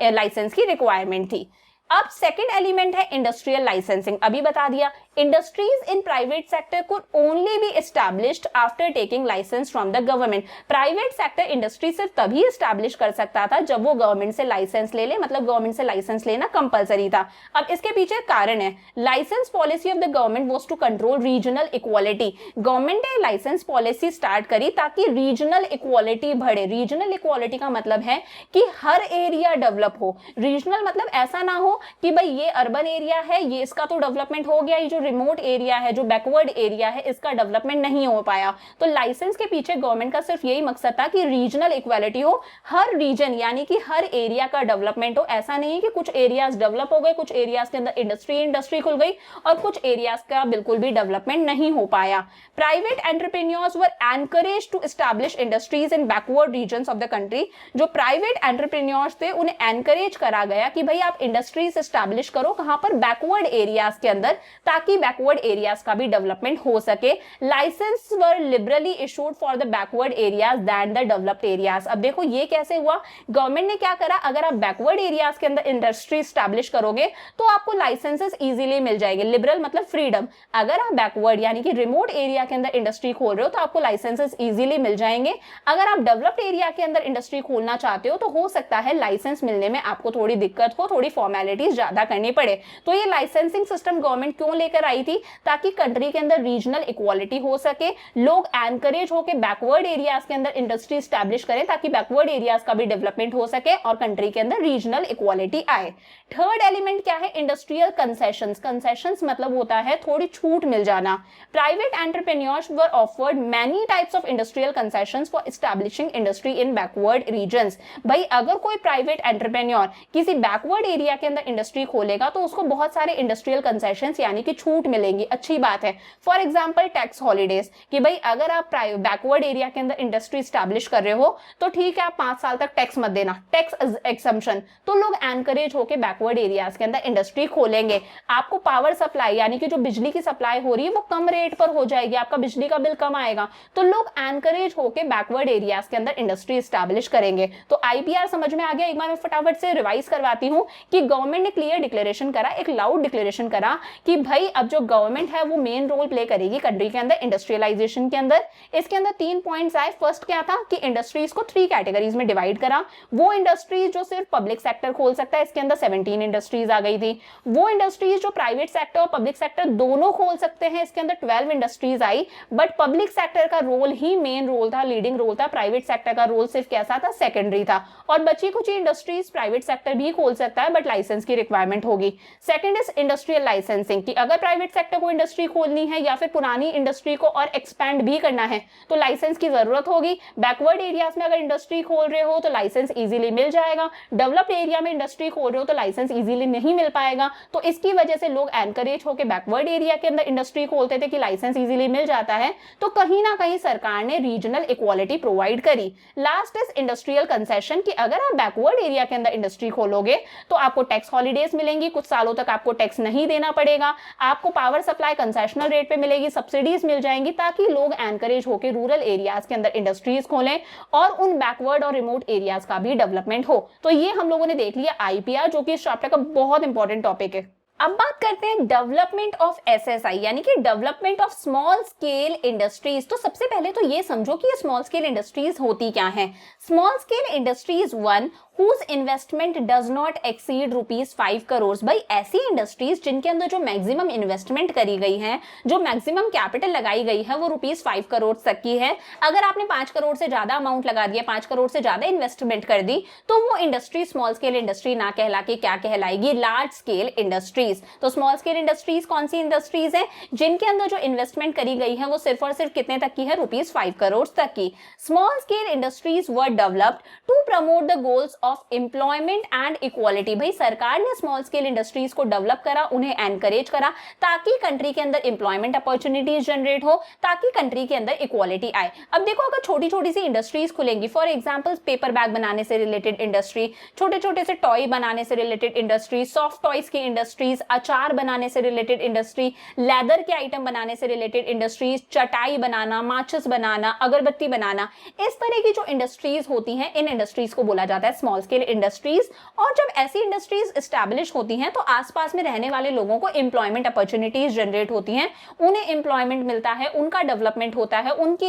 लाइसेंस की रिक्वायरमेंट थी। अब सेकंड एलिमेंट है इंडस्ट्रियल लाइसेंसिंग। अभी बता दिया, industries in private sector could only be established after taking licence from the government. Private sector industry सिर्फ तभी एस्टैब्लिश कर सकता था जब वो गवर्नमेंट से लाइसेंस ले ले, मतलब गवर्नमेंट से लाइसेंस लेना कंपलसरी था। अब इसके पीछे कारण है, licence policy of the government was to control regional equality. गवर्नमेंट ने लाइसेंस पॉलिसी स्टार्ट करी ताकि रीजनल इक्वालिटी बढ़े। रीजनल इक्वालिटी का मतलब है कि हर एरिया डेवलप हो। रीजनल मतलब ऐसा ना हो कि भाई ये अर्बन एरिया है, ये इसका तो डेवलपमेंट हो गया, ये जो रिमोट एरिया है, जो बैकवर्ड एरिया है, इसका डेवलपमेंट नहीं हो पाया। तो लाइसेंस के पीछे गवर्नमेंट का सिर्फ यही मकसद था कि रीजनल इक्वालिटी हो, हर रीजन यानी कि हर एरिया का डेवलपमेंट हो। ऐसा नहीं कि कुछ एरियाज डेवलप हो गए, कुछ एरियाज के अंदर इंडस्ट्री खुल गई और कुछ एरियाज का बिल्कुल भी डेवलपमेंट नहीं हो पाया। Private entrepreneurs were encouraged to establish industries in backward regions of the country. जो प्राइवेट एंटरप्रेन्योर्स थे उन्हें एनकरेज करा गया कि भाई आप इंडस्ट्रीज एस्टैब्लिश करो, कहां पर, बैकवर्ड एरियाज के अंदर, ताकि बैकवर्ड एरियाज का भी डेवलपमेंट हो सके। Licence were liberally issued for the backward areas than the developed areas. अब देखो ये कैसे हुआ, गवर्नमेंट ने क्या करा, अगर आप बैकवर्ड एरियाज के अंदर इंडस्ट्री एस्टैब्लिश करोगे तो आपको लाइसेंसेस इजीली मिल जाएंगे। लिबरल मतलब फ्रीडम। अगर आप बैकवर्ड यानी कि रिमोट एरिया के अंदर इंडस्ट्री खोल रहे हो तो आपको लाइसेंसेस इजीली मिल जाएंगे। अगर आप डेवलप्ड एरिया के अंदर इंडस्ट्री खोलना चाहते हो तो हो सकता है लाइसेंस मिलने में आपको थोड़ी दिक्कत हो, थोड़ी फॉर्मेलिटीज ज्यादा करनी पड़े। तो ये लाइसेंसिंग सिस्टम गवर्नमेंट क्यों लेकर आई थी, ताकि कंट्री के अंदर रीजनल इक्वालिटी हो सके, लोग एनकरेज होकर बैकवर्ड एरियाज के अंदर इंडस्ट्री स्टैब्लिश करें ताकि बैकवर्ड एरियाज का भी डेवलपमेंट हो सके और कंट्री के अंदर रीजनल इक्वालिटी आए। थर्ड एलिमेंट क्या है, इंडस्ट्रियल कंसेशंस। कंसेशंस मतलब होता है थोड़ी छूट मिल जाना। Private entrepreneurs were offered many types of industrial concessions for establishing industry in backward regions. भाई अगर कोई प्राइवेट एंटरप्रेन्योर किसी बैकवर्ड एरिया के अंदर इंडस्ट्री खोलेगा तो उसको बहुत सारे इंडस्ट्रियल कंसेशंस यानी कि छूट मिलेंगी, अच्छी बात है। फॉर एग्जांपल टैक्स हॉलीडेज, कि भाई अगर आप बैकवर्ड एरिया के अंदर इंडस्ट्री स्टैब्लिश कर रहे हो तो ठीक है आप 5 साल तक टैक्स मत देना, टैक्स एक्सम्पशन, तो लोग एनकरेज होकर बैकवर्ड एरियाज के अंदर इंडस्ट्री खोलेंगे। आपको पावर सप्लाई यानी कि जो बिजली की सप्लाई हो रही है वो कम रेट पर हो जाएगी, आपका बिजली का बिल कम आएगा, तो लोग एनकरेज होकर बैकवर्ड एरियाज के अंदर इंडस्ट्री स्टैब्लिश करेंगे। तो आईपीआर समझ में आ गया। एक बार मैं फटाफट से रिवाइज करवाती हूं कि गवर्नमेंट ने क्लियर डिक्लेरेशन करा, एक लाउड डिक्लेरेशन करा कि भाई अब जो गवर्नमेंट है वो मेन रोल प्ले करेगी कंट्री के अंदर इंडस्ट्रियलाइजेशन के अंदर। इसके अंदर 3 पॉइंट्स आए। फर्स्ट क्या था कि इंडस्ट्रीज को 3 कैटेगरीज में डिवाइड करा। वो इंडस्ट्रीज जो सिर्फ पब्लिक सेक्टर खोल सकता है, इसके अंदर 17 इंडस्ट्रीज आ गई थी। वो इंडस्ट्रीज जो प्राइवेट सेक्टर और पब्लिक सेक्टर दोनों खोल सकते हैं, इसके अंदर 12 industries I. But public sector का रोल ही मेन रोल था, लीडिंग रोल था, प्राइवेट सेक्टर का रोल सिर्फ कैसा था, सेकेंडरी था। और बची कुछ इंडस्ट्रीज प्राइवेट सेक्टर भी खोल सकता है बट लाइसेंस की रिक्वायरमेंट होगी। सेकंड इज इंडस्ट्रियल लाइसेंसिंग, कि अगर प्राइवेट सेक्टर को इंडस्ट्री खोलनी है या फिर पुरानी इंडस्ट्री को और एक्सपैंड भी करना है तो लाइसेंस की जरूरत होगी। बैकवर्ड एरियाज में अगर इंडस्ट्री खोल रहे हो तो लाइसेंस इजीली मिल जाएगा, डेवलप्ड एरिया में इंडस्ट्री खोल रहे हो तो लाइसेंस इजीली नहीं मिल पाएगा। तो इसकी वजह से लोग एनकरेज होकर बैकवर्ड एरिया के अंदर इंडस्ट्री खोलते थे कि लाइसेंस इजीली मिल जाता है। तो कहीं ना कहीं सरकार ने रीजनल इक्वालिटी प्रोवाइड करी। लास्ट इज इंडस्ट्रियल कंसेशन, कि अगर आप बैकवर्ड एरिया के अंदर इंडस्ट्री खोलोगे तो आपको टैक्स हॉलीडेज मिलेंगी, कुछ सालों तक आपको टैक्स नहीं देना पड़ेगा, आपको पावर सप्लाई कंसेशनल रेट पे मिलेगी, सब्सिडीज मिल जाएंगी, ताकि लोग एनकरेज होकर रूरल एरियाज के अंदर इंडस्ट्रीज खोलें और उन बैकवर्ड और रिमोट एरियाज का भी डेवलपमेंट हो। तो ये हम लोगों ने देख लिया आईपीआर, जो कि इस चैप्टर का बहुत इंपॉर्टेंट टॉपिक है। अब बात करते हैं डेवलपमेंट ऑफ एसएसआई यानी कि development of small scale industries. तो सबसे पहले तो ये समझो कि ये स्मॉल स्केल इंडस्ट्रीज होती क्या हैं। Small scale industries 1 whose investment does not exceed ₹5 crore. भाई ऐसी इंडस्ट्रीज जिनके अंदर जो मैक्सिमम इन्वेस्टमेंट करी गई है, जो मैक्सिमम कैपिटल लगाई गई है वो ₹5 करोड़ तक की है। अगर आपने 5 करोड़ से ज्यादा अमाउंट लगा दिया, 5 करोड़ से ज्यादा इन्वेस्टमेंट कर दी, तो वो इंडस्ट्री स्मॉल स्केल इंडस्ट्री ना कहला के क्या कहलाएगी, लार्ज स्केल इंडस्ट्रीज। तो स्मॉल स्केल इंडस्ट्रीज कौन सी इंडस्ट्रीज है, जिनके अंदर जो इन्वेस्टमेंट करी गई है वो सिर्फ और सिर्फ कितने तक की है, ₹5 करोड़ तक की। Small scale industries were developed to promote the goals of employment and equality. भाई सरकार ने स्मॉल स्केल इंडस्ट्रीज को डेवलप करा, उन्हें एनकरेज करा, ताकि कंट्री के अंदर एम्प्लॉयमेंट अपॉर्चुनिटीज जनरेट हो, ताकि कंट्री के अंदर इक्वालिटी आए। अब देखो अगर छोटी छोटी सी इंडस्ट्रीज खुलेंगी, फॉर एग्जांपल पेपर बैग बनाने से रिलेटेड इंडस्ट्री, छोटे छोटे से टॉय बनाने से रिलेटेड इंडस्ट्री, सॉफ्ट टॉयज की इंडस्ट्रीज, अचार बनाने से रिलेटेड इंडस्ट्री, लेदर के आइटम बनाने से रिलेटेड इंडस्ट्रीज, चटाई बनाना, माचिस बनाना, अगरबत्ती बनाना, इस तरह की जो इंडस्ट्रीज होती हैं इन इंडस्ट्रीज को बोला जाता है स्मॉल स्मॉल स्केल इंडस्ट्रीज। और जब ऐसी इंडस्ट्रीज एस्टैब्लिश होती हैं तो आसपास में रहने वाले लोगों को एम्प्लॉयमेंट अपॉर्चुनिटीज जनरेट होती हैं, उन्हें एम्प्लॉयमेंट मिलता है, उनका डेवलपमेंट होता है, उनकी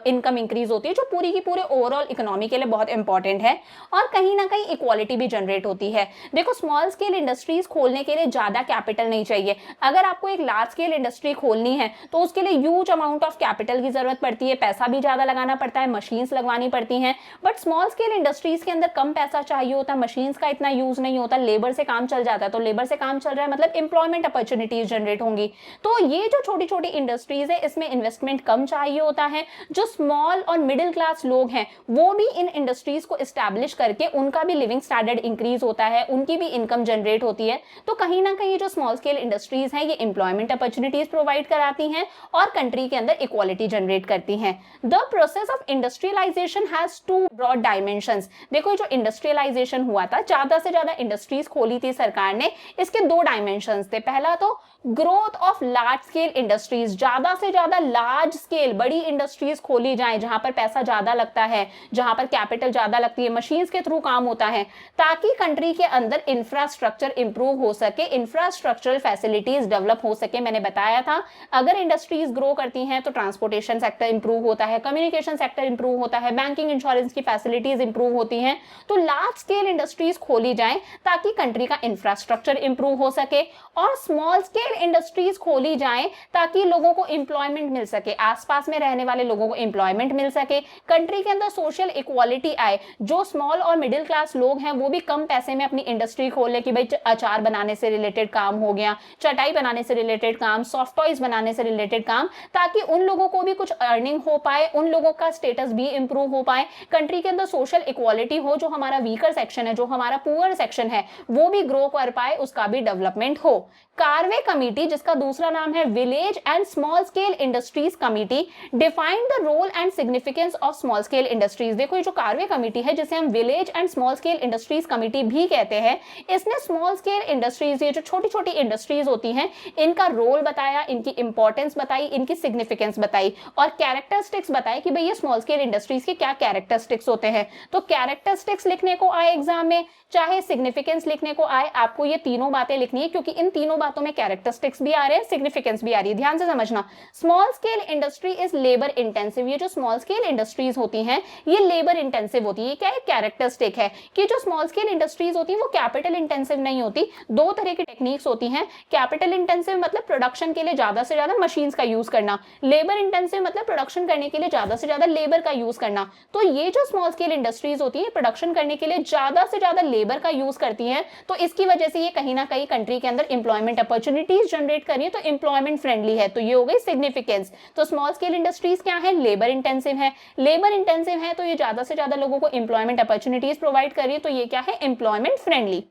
इनकम इंक्रीज होती है, जो पूरी की पूरे ओवरऑल इकोनॉमी के लिए बहुत इंपॉर्टेंट है। और कहीं ना कहीं इक्वालिटी भी जनरेट होती है। देखो, स्मॉल स्केल इंडस्ट्रीज खोलने के लिए ज्यादा कैपिटल नहीं चाहिए। अगर आपको एक लार्ज स्केल इंडस्ट्री खोलनी है तो उसके लिए ह्यूज अमाउंट ऑफ कैपिटल की जरूरत पड़ती है, पैसा भी ज्यादा लगाना पड़ता है, मशीन्स लगवानी पड़ती हैं। बट स्मॉल स्केल इंडस्ट्रीज के अंदर कम पैसा चाहिए होता है, मशीन्स का इतना यूज नहीं होता, लेबर से काम चल जाता है। तो लेबर से काम चल रहा है मतलब एम्प्लॉयमेंट अपॉर्चुनिटीज जनरेट होंगी। तो ये जो छोटी छोटी इंडस्ट्रीज है इसमें इन्वेस्टमेंट कम चाहिए होता है। जो स्मॉल और मिडिल क्लास लोग हैं वो भी इन इंडस्ट्रीज को एस्टैब्लिश करके उनका भी लिविंग स्टैंडर्ड इंक्रीज होता है, उनकी भी इनकम जनरेट होती है। तो कहीं ना कहीं जो स्मॉल स्केल इंडस्ट्रीज हैं ये एम्प्लॉयमेंट अपॉर्चुनिटीज प्रोवाइड कराती हैं और कंट्री के अंदर इक्वालिटी जनरेट करती हैं। The process of industrialisation has two broad dimensions. देखो, जो इंडस्ट्रियलाइजेशन हुआ था, ज्यादा से ज्यादा इंडस्ट्रीज खोली थी सरकार ने, इसके दो डायमेंशंस थे। पहला तो growth of large scale industries, ज्यादा से ज्यादा लार्ज स्केल बड़ी इंडस्ट्रीज खोली जाए जहां पर पैसा ज्यादा लगता है, जहां पर कैपिटल ज्यादा लगती है, मशीन्स के थ्रू काम होता है, ताकि कंट्री के अंदर इंफ्रास्ट्रक्चर इंप्रूव हो सके, इंफ्रास्ट्रक्चरल फैसिलिटीज डेवलप हो सके। मैंने बताया था अगर इंडस्ट्रीज ग्रो करती हैं तो ट्रांसपोर्टेशन सेक्टर इंप्रूव होता है, कम्युनिकेशन सेक्टर इंप्रूव होता है, बैंकिंग इंश्योरेंस की फैसिलिटीज इंप्रूव होती हैं। तो लार्ज स्केल इंडस्ट्रीज खोली जाए ताकि कंट्री का इंफ्रास्ट्रक्चर इंप्रूव हो सके, और स्मॉल स्केल इंडस्ट्रीज खोली जाएं ताकि लोगों को एम्प्लॉयमेंट मिल सके, आसपास में रहने वाले लोगों को एम्प्लॉयमेंट मिल सके, कंट्री के अंदर सोशल इक्वालिटी आए। जो स्मॉल और मिडिल क्लास लोग हैं वो भी कम पैसे में अपनी इंडस्ट्री खोल ले कि भाई अचार बनाने से रिलेटेड काम हो गया, चटाई बनाने से रिलेटेड काम, सॉफ्ट टॉयज बनाने से रिलेटेड काम, ताकि उन लोगों को भी कुछ अर्निंग हो पाए, उन लोगों का स्टेटस भी इंप्रूव हो पाए, कंट्री के अंदर सोशल इक्वालिटी हो, जो हमारा वीकर सेक्शन है, जो हमारा पुअर सेक्शन है वो भी ग्रो कर पाए, उसका भी डेवलपमेंट हो। कार्वे कमेटी, जिसका दूसरा नाम है village and small scale industries committee, define the role and significance of small scale industries. देखो, ये जो कार्वे कमेटी है जिसे हम village and small scale industries committee भी कहते हैं, इसने स्मॉल स्केल इंडस्ट्रीज, ये जो छोटी छोटी इंडस्ट्रीज होती हैं, इनका रोल बताया, इनकी इंपॉर्टेंस बताई, इनकी सिग्निफिकेंस बताई और कैरेक्टरिस्टिक्स बताए कि भाई ये स्मॉल स्केल इंडस्ट्रीज के क्या कैरेक्टरिस्टिक्स होते हैं। तो कैरेक्टरिस्टिक्स लिखने को आए एग्जाम में, चाहे सिग्निफिकेंस लिखने को आए, आपको ये तीनों बातें लिखनी है, क्योंकि इन तीनों बातों में कैरेक्टरिस्टिक्स भी आ रहे हैं, सिग्निफिकेंस भी आ रही है। ध्यान से समझना, small scale industry is labour intensive. ये जो स्मॉल स्केल इंडस्ट्रीज होती हैं ये लेबर इंटेंसिव होती है। क्या है कैरेक्टरिस्टिक है कि जो स्मॉल स्केल इंडस्ट्रीज होती है वो कैपिटल इंटेंसिव नहीं होती। दो तरह की टेक्निक्स होती हैं। कैपिटल इंटेंसिव मतलब प्रोडक्शन के लिए ज्यादा से ज्यादा मशीन्स का यूज करना, लेबर इंटेंसिव मतलब प्रोडक्शन करने के लिए ज्यादा से ज्यादा लेबर का यूज करना। तो ये जो स्मॉल स्केल इंडस्ट्रीज होती है प्रोडक्शन करने के लिए ज्यादा से ज्यादा लेबर का यूज करती हैं, तो इसकी वजह से ये कहीं ना कहीं कंट्री के अंदर इंप्लॉयमेंट अपॉर्चुनिटीज जनरेट कर रही है, तो इंप्लॉयमेंट फ्रेंडली है। तो ये हो गई सिग्निफिकेंस। तो स्मॉल स्केल इंडस्ट्रीज क्या है, लेबर इंटेंसिव है। लेबर इंटेंसिव है तो ये ज्यादा से ज्यादा लोगों को इंप्लॉयमेंट अपॉर्चुनिटीज प्रोवाइड कर रही है, तो ये क्या है, employment friendly.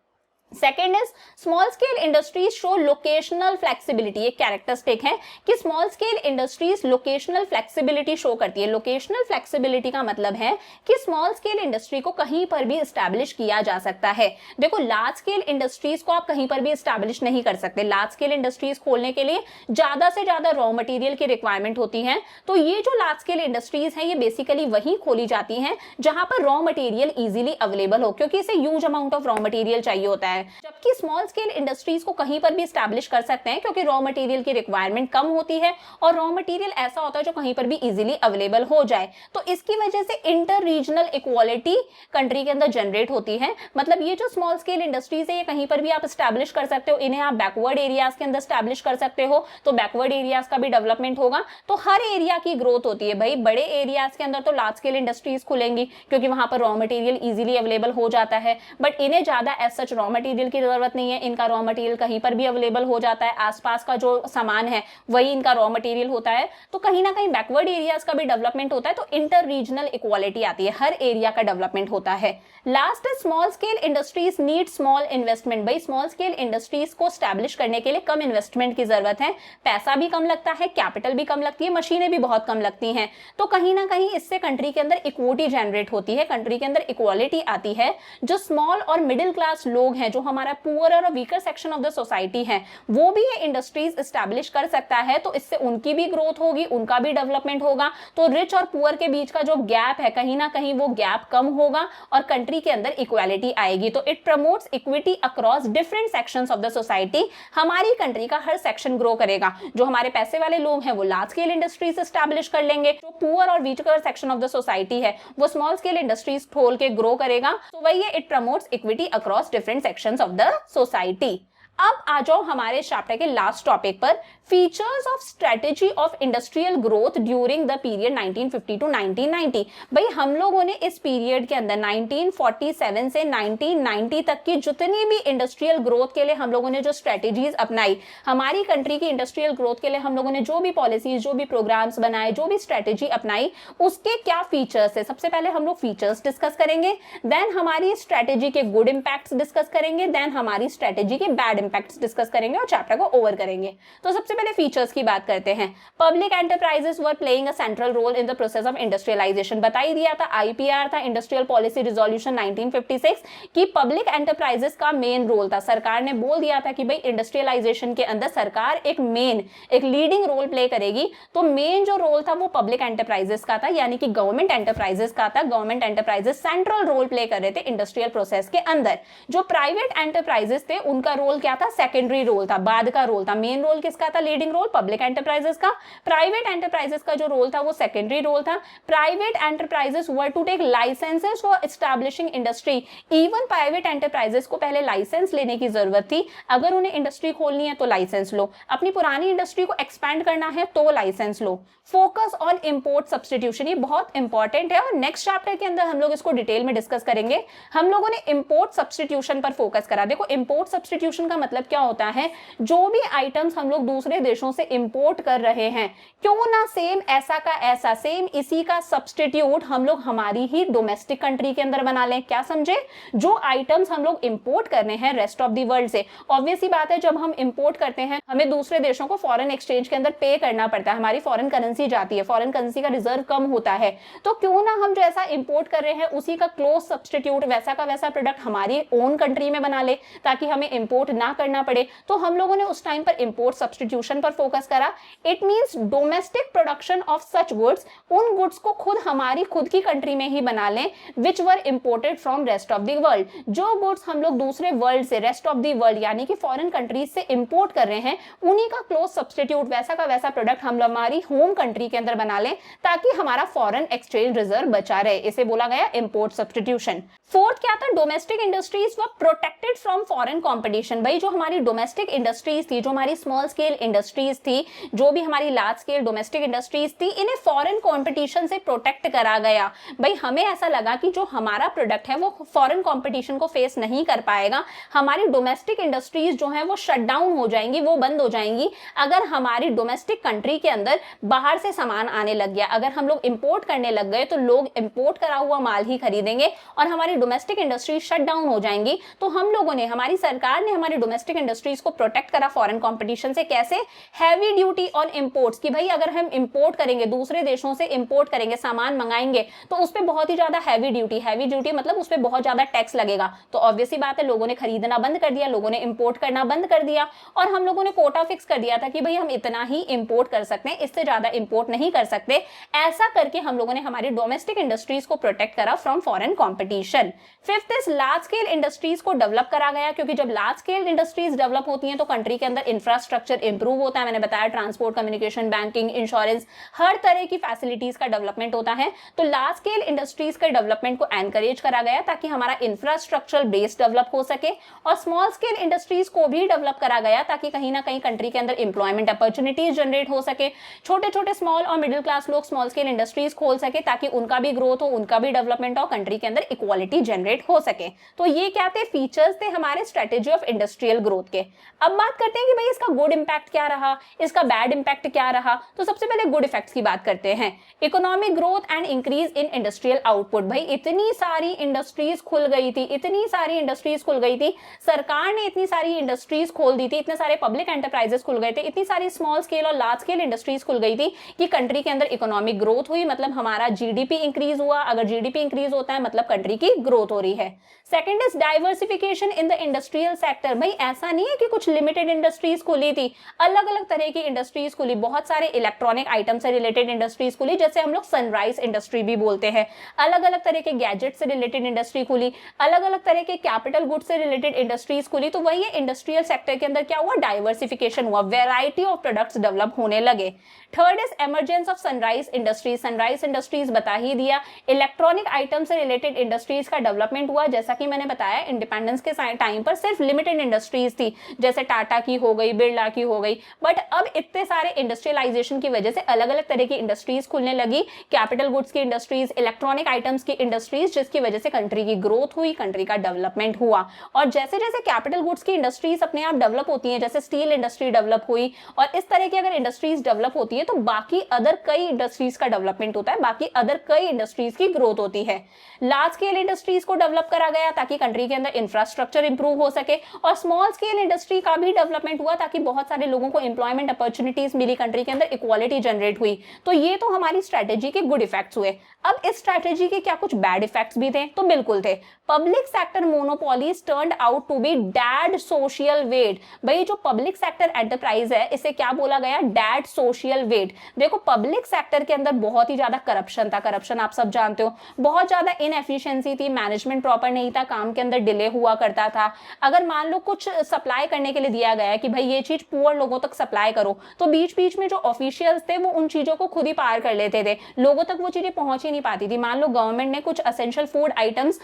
Second is small scale industries show locational flexibility. एक कैरेक्टरिस्टिक है कि small scale industries locational flexibility show करती है। लोकेशनल फ्लेक्सिबिलिटी का मतलब है कि स्मॉल स्केल इंडस्ट्री को कहीं पर भी एस्टैब्लिश किया जा सकता है। देखो, लार्ज स्केल इंडस्ट्रीज को आप कहीं पर भी एस्टैब्लिश नहीं कर सकते। लार्ज स्केल इंडस्ट्रीज खोलने के लिए ज्यादा से ज्यादा रॉ मटेरियल की रिक्वायरमेंट होती है। तो ये जो लार्ज स्केल इंडस्ट्रीज है ये बेसिकली वहीं खोली जाती हैं जहां पर रॉ मटेरियल इजीली अवेलेबल हो, क्योंकि इसे huge amount of raw material चाहिए होता है। जबकि स्मॉल स्केल इंडस्ट्रीज को कहीं पर भी एस्टैब्लिश कर सकते हैं क्योंकि रॉ मटेरियल की रिक्वायरमेंट कम होती है और रॉ मटेरियल ऐसा होता है जो कहीं पर भी इजीली अवेलेबल हो जाए। तो इसकी वजह से इंटर रीजनल इक्वालिटी कंट्री के अंदर जनरेट होती है। मतलब ये जो स्मॉल स्केल इंडस्ट्रीज है ये कहीं पर भी आप एस्टैब्लिश कर सकते हो, इन्हें आप बैकवर्ड एरियाज के अंदर एस्टैब्लिश कर सकते हो, तो बैकवर्ड एरियाज का भी डेवलपमेंट होगा। तो हर एरिया की ग्रोथ होती है। भाई बड़े एरियाज के अंदर तो लार्ज स्केल इंडस्ट्रीज खुलेंगी क्योंकि वहां पर रॉ मटेरियल इजीली अवेलेबल हो जाता है, बट इन्हें ज्यादा एज सच रॉ मटेरियल की जरूरत नहीं है। इनका रॉ मटेरियल कहीं पर भी अवेलेबल हो जाता है, आसपास का जो सामान है वही इनका रॉ मटेरियल होता है। तो कहीं ना कहीं बैकवर्ड एरियाज का भी डेवलपमेंट होता है, तो इंटर रीजनल इक्वालिटी आती है, हर एरिया का डेवलपमेंट होता है। लास्ट है small scale industries need small investment. भाई स्मॉल स्केल इंडस्ट्रीज को स्टैब्लिश करने के लिए कम इन्वेस्टमेंट की जरूरत है, पैसा भी कम लगता है, कैपिटल भी कम लगती है, मशीनें भी बहुत कम लगती हैं। तो कहीं ना कहीं इससे कंट्री के अंदर इक्विटी जनरेट होती है, कंट्री के अंदर इक्वालिटी आती है। जो स्मॉल और मिडिल क्लास लोग हैं, जो जो हमारा पुअर और weaker section of the society है वो भी ये इंडस्ट्रीज एस्टैब्लिश कर सकता है, तो इससे उनकी भी ग्रोथ होगी, उनका भी डेवलपमेंट होगा, तो रिच और पुअर के बीच का जो गैप है कहीं ना कहीं वो गैप कम होगा और कंट्री के अंदर इक्वालिटी आएगी। तो it promotes equity across different sections of the society. हमारी कंट्री का हर सेक्शन ग्रो करेगा, जो हमारे पैसे वाले लोग हैं वो लार्ज स्केल इंडस्ट्रीज एस्टैब्लिश कर लेंगे, जो पुअर और weaker section of the society है वो स्मॉल स्केल इंडस्ट्रीज खोल के ग्रो करेगा। तो वही है, it promotes equity across different sections of the society. अब आ जाओ हमारे चैप्टर के लास्ट टॉपिक पर, features of strategy of industrial growth during the period 1950 to 1990। भाई हम लोगों ने इस पीरियड के अंदर 1947 से 1990 तक की जितनी भी इंडस्ट्रियल ग्रोथ के लिए हम लोगों ने जो स्ट्रेटेजीज अपनाई, हमारी कंट्री की इंडस्ट्रियल ग्रोथ के लिए हम लोगों ने जो भी पॉलिसीज, जो भी प्रोग्राम्स बनाए, जो भी स्ट्रेटेजी अपनाई, उसके क्या फीचर्स है। सबसे पहले हम लोग फीचर्स डिस्कस करेंगे, देन हमारी स्ट्रेटेजी के गुड इंपैक्ट्स डिस्कस करेंगे, देन हमारी स्ट्रेटेजी के बैड इंपैक्ट्स डिस्कस करेंगे और चैप्टर को ओवर करेंगे। तो सबसे पहले फीचर्स की बात करते हैं। Public enterprises were playing a central role in the process of industrialisation. बता ही दिया था, आईपीआर था, इंडस्ट्रियल पॉलिसी रिजोल्यूशन 1956 की पब्लिक एंटरप्राइजेस का मेन रोल था। सरकार ने बोल दिया था कि भाई इंडस्ट्रियलाइजेशन के अंदर सरकार एक लीडिंग रोल प्ले करेगी। तो मेन जो रोल था वो पब्लिक एंटरप्राइजेस का था, यानी कि गवर्नमेंट एंटरप्राइजेस का था। Government enterprises central role play कर रहे थे इंडस्ट्रियल प्रोसेस के अंदर। जो प्राइवेट एंटरप्राइजेस थे उनका रोल क्या था, सेकेंडरी रोल था, बाद का रोल था। मेन रोल किसका था, लीडिंग रोल पब्लिक एंटरप्राइजेस का। प्राइवेट एंटरप्राइजेस का जो रोल था वो सेकेंडरी रोल था। Private enterprises were to take licences for establishing industry. Even private enterprises को पहले लाइसेंस लेने की जरूरत थी। अगर उन्हें इंडस्ट्री खोलनी है तो लाइसेंस लो, अपनी पुरानी इंडस्ट्री को एक्सपैंड करना है तो लाइसेंस लो। फोकस ऑन इंपोर्ट सब्स्टिट्यूशन, ये बहुत इंपॉर्टेंट है और नेक्स्ट चैप्टर के अंदर हम लोग इसको डिटेल में डिस्कस करेंगे। हम लोगों ने इंपोर्ट सब्स्टिट्यूशन पर फोकस करा। देखो इंपोर्ट सब्स्टिट्यूशन का मतलब क्या होता है, जो भी आइटम्स हम लोग दूसरे देशों से इंपोर्ट कर रहे हैं, क्यों ना सेम ऐसा का ऐसा, सेम इसी का सब्स्टिट्यूट हम लोग हमारी ही डोमेस्टिक कंट्री के अंदर बना लें। क्या समझे, जो आइटम्स हम लोग इंपोर्ट करने हैं रेस्ट ऑफ द वर्ल्ड से, ऑब्वियस ही बात है जब हम इंपोर्ट करते हैं हमें दूसरे देशों को फॉरेन एक्सचेंज के अंदर पे करना पड़ता है, हमारी फॉरेन करेंसी जाती है, फॉरेन करेंसी का रिजर्व कम होता है। तो क्यों ना हम जो ऐसा इंपोर्ट कर रहे हैं उसी का क्लोज सब्स्टिट्यूट, वैसा का वैसा प्रोडक्ट हमारी ओन कंट्री में बना ले ताकि हमें इंपोर्ट ना करना पड़े। तो हम लोगों ने उस टाइम पर इंपोर्ट सब्स्टिट्यूशन पर फोकस करा। It means domestic production of such goods, उन गुड्स को हमारी खुद की कंट्री में ही बना लें which were imported from rest of the world. जो गुड्स हम लोग दूसरे वर्ल्ड से, रेस्ट ऑफ द वर्ल्ड यानी कि फॉरेन कंट्रीज से इंपोर्ट कर रहे हैं, उन्हीं का क्लोज सब्स्टिट्यूट, वैसा का वैसा प्रोडक्ट हम हमारी होम कंट्री के अंदर बना लें ताकि हमारा फॉरेन एक्सचेंज रिजर्व बचा रहे। इसे बोला गया इंपोर्ट सब्स्टिट्यूशन। फोर्थ क्या था, domestic industries were protected from foreign competition. भाई जो हमारी डोमेस्टिक इंडस्ट्रीज थी, जो हमारी स्मॉल स्केल इंडस्ट्रीज थी, जो भी हमारी लार्ज स्केल डोमेस्टिक इंडस्ट्रीज थी, इन्हें फॉरेन कंपटीशन से प्रोटेक्ट करा गया। भाई हमें ऐसा लगा कि जो हमारा प्रोडक्ट है वो फॉरेन कंपटीशन को फेस नहीं कर पाएगा, हमारी डोमेस्टिक इंडस्ट्रीज जो है वो शट डाउन हो जाएंगी, वो बंद हो जाएंगी अगर हमारी डोमेस्टिक कंट्री के अंदर बाहर से सामान आने लग गया। अगर हम लोग इंपोर्ट करने लग गए तो लोग इंपोर्ट करा हुआ माल ही खरीदेंगे और हमारी डोमेस्टिक इंडस्ट्री शट डाउन हो जाएंगी। तो हम लोगों ने, हमारी सरकार ने हमारी डोमेस्टिक इंडस्ट्रीज को प्रोटेक्ट करा फॉरेन कंपटीशन से। कैसे, हैवी ड्यूटी ऑन इंपोर्ट्स, कि भाई अगर हम इंपोर्ट करेंगे, दूसरे देशों से इंपोर्ट करेंगे, सामान मंगाएंगे तो उस पर बहुत ही ज्यादा हैवी ड्यूटी मतलब उस पर बहुत ज्यादा टैक्स लगेगा। तो ऑब्वियस ही बात है लोगों ने खरीदना बंद कर दिया, लोगों ने इंपोर्ट करना बंद कर दिया और हम लोगों ने कोटा फिक्स कर दिया था कि भाई हम इतना ही इंपोर्ट कर सकते हैं, इससे ज्यादा इंपोर्ट नहीं कर सकते। ऐसा करके हम लोगों ने हमारी डोमेस्टिक इंडस्ट्रीज को प्रोटेक्ट करा from foreign competition. Fifth is large scale industries को डेवलप करा गया, क्योंकि जब लार्ज स्केल इंडस्ट्रीज डेवलप होती हैं तो कंट्री के अंदर इंफ्रास्ट्रक्चर इंप्रूव होता है। मैंने बताया ट्रांसपोर्ट, कम्युनिकेशन, बैंकिंग, इंश्योरेंस, हर तरह की फैसिलिटीज का डेवलपमेंट होता है। तो लार्ज स्केल इंडस्ट्रीज के डेवलपमेंट को एनकरेज करा गया ताकि हमारा इंफ्रास्ट्रक्चर बेस डेवलप हो सके, और स्मॉल स्केल इंडस्ट्रीज को भी डेवलप करा गया ताकि कहीं ना कहीं कंट्री के अंदर एम्प्लॉयमेंट अपॉर्चुनिटीज जनरेट हो सके। छोटे छोटे स्मॉल और मिडिल क्लास लोग स्मॉल स्केल इंडस्ट्रीज खोल सके ताकि उनका भी ग्रोथ हो, उनका भी डेवलपमेंट हो, कंट्री के अंदर इक्वालिटी जनरेट हो सके। तो ये क्या थे, फीचर्स थे हमारे स्ट्रेटेजी ऑफ इंडस्ट्रियल ग्रोथ के। अब बात करते हैं कि भाई इसका गुड इंपैक्ट क्या क्या रहा, इसका बैड इंपैक्ट क्या रहा। तो सबसे पहले गुड इफेक्ट्स की बात करते हैं। Economic growth and increase in industrial output. भाई इतनी सारी इंडस्ट्रीज खुल गई थी, इतनी सारी इंडस्ट्रीज खुल गई थी, सरकार ने इतनी सारी इंडस्ट्रीज खोल दी थी, इतने सारे पब्लिक एंटरप्राइजेस खुल गए थे, इतनी सारी स्मॉल स्केल और लार्ज स्केल इंडस्ट्रीज खुल गई थी कि कंट्री के अंदर इकोनॉमिक ग्रोथ हुई, मतलब हमारा जीडीपी इंक्रीज हुआ। अगर जीडीपी इंक्रीज होता है मतलब कंट्री की ग्रोथ हो रही है। Second is diversification in the industrial sector. भाई ऐसा नहीं है कि कुछ लिमिटेड इंडस्ट्रीज खुली थी, अलग अलग तरह की इंडस्ट्रीज खुली, बहुत सारे इलेक्ट्रॉनिक आइटम से रिलेटेड इंडस्ट्रीज खुली, जैसे हम लोग सनराइज इंडस्ट्री भी बोलते हैं। अलग अलग तरह के गैजेट से रिलेटेड इंडस्ट्री खुली, अलग अलग तरह के कैपिटल गुड्स से रिलेटेड इंडस्ट्रीज खुली। तो वही इंडस्ट्रियल सेक्टर के अंदर क्या हुआ, डाइवर्सिफिकेशन हुआ, वेराइटी ऑफ प्रोडक्ट्स डेवलप होने लगे। Third is emergence of sunrise industries. Sunrise industries बता ही दिया। इलेक्ट्रॉनिक आइटम से रिलेटेड इंडस्ट्रीज का डेवलपमेंट हुआ। जैसा कि मैंने बताया इंडिपेंडेंस के टाइम पर सिर्फ लिमिटेड इंडस्ट्रीज थी, जैसे टाटा की हो गई, बिरला की हो गई, बट अब इतने सारे इंडस्ट्रियलाइजेशन की वजह से अलग अलग तरह की इंडस्ट्रीज खुलने लगी, कैपिटल गुड्स की इंडस्ट्रीज, इलेक्ट्रॉनिक आइटम्स की इंडस्ट्रीज, जिसकी वजह से कंट्री की ग्रोथ हुई, कंट्री का डेवलपमेंट हुआ। और जैसे जैसे कैपिटल गुड्स की इंडस्ट्रीज अपने आप डेवलप होती हैं, जैसे स्टील इंडस्ट्री डेवलप हुई, और इस तरह की अगर इंडस्ट्रीज डेवलप होती है तो बाकी अदर कई इंडस्ट्रीज का डेवलपमेंट होता है, बाकी अदर कई इंडस्ट्रीज की ग्रोथ होती है। लार्ज स्केल इंडस्ट्रीज को डेवलप करा गया ताकि कंट्री के अंदर इंफ्रास्ट्रक्चर इंप्रूव हो सके, और स्मॉल स्केल इंडस्ट्री का भी डेवलपमेंट हुआ ताकि बहुत सारे लोगों को एम्प्लॉयमेंट अपॉर्चुनिटीज मिली, कंट्री के अंदर इक्वालिटी जनरेट हुई। तो ये तो हमारी स्ट्रेटेजी के गुड इफेक्ट्स हुए। अब इस स्ट्रेटेजी के क्या कुछ बैड इफेक्ट्स भी थे? तो बिल्कुल थे। Public sector monopolies turned out to be dead social weight. भाई जो पब्लिक सेक्टर एंटरप्राइज है, इसे क्या बोला गया, डैड सोशल वेट। देखो पब्लिक सेक्टर के अंदर बहुत ही ज्यादा करप्शन था, करप्शन आप सब जानते हो, बहुत ज्यादा इनएफिशिएंसी थी, मैनेजमेंट प्रॉपर नहीं था, काम के अंदर डिले हुआ करता था। अगर मान लो कुछ सप्लाई करने के लिए दिया गया है कि भाई ये चीज पुअर लोगों तक सप्लाई करो, तो बीच बीच में जो ऑफिशियल्स थे वो उन चीजों को खुद ही पार कर लेते थे, लोगों तक वो चीजें पहुंच ही नहीं पाती थी। मान लो गवर्नमेंट ने कुछ essential food items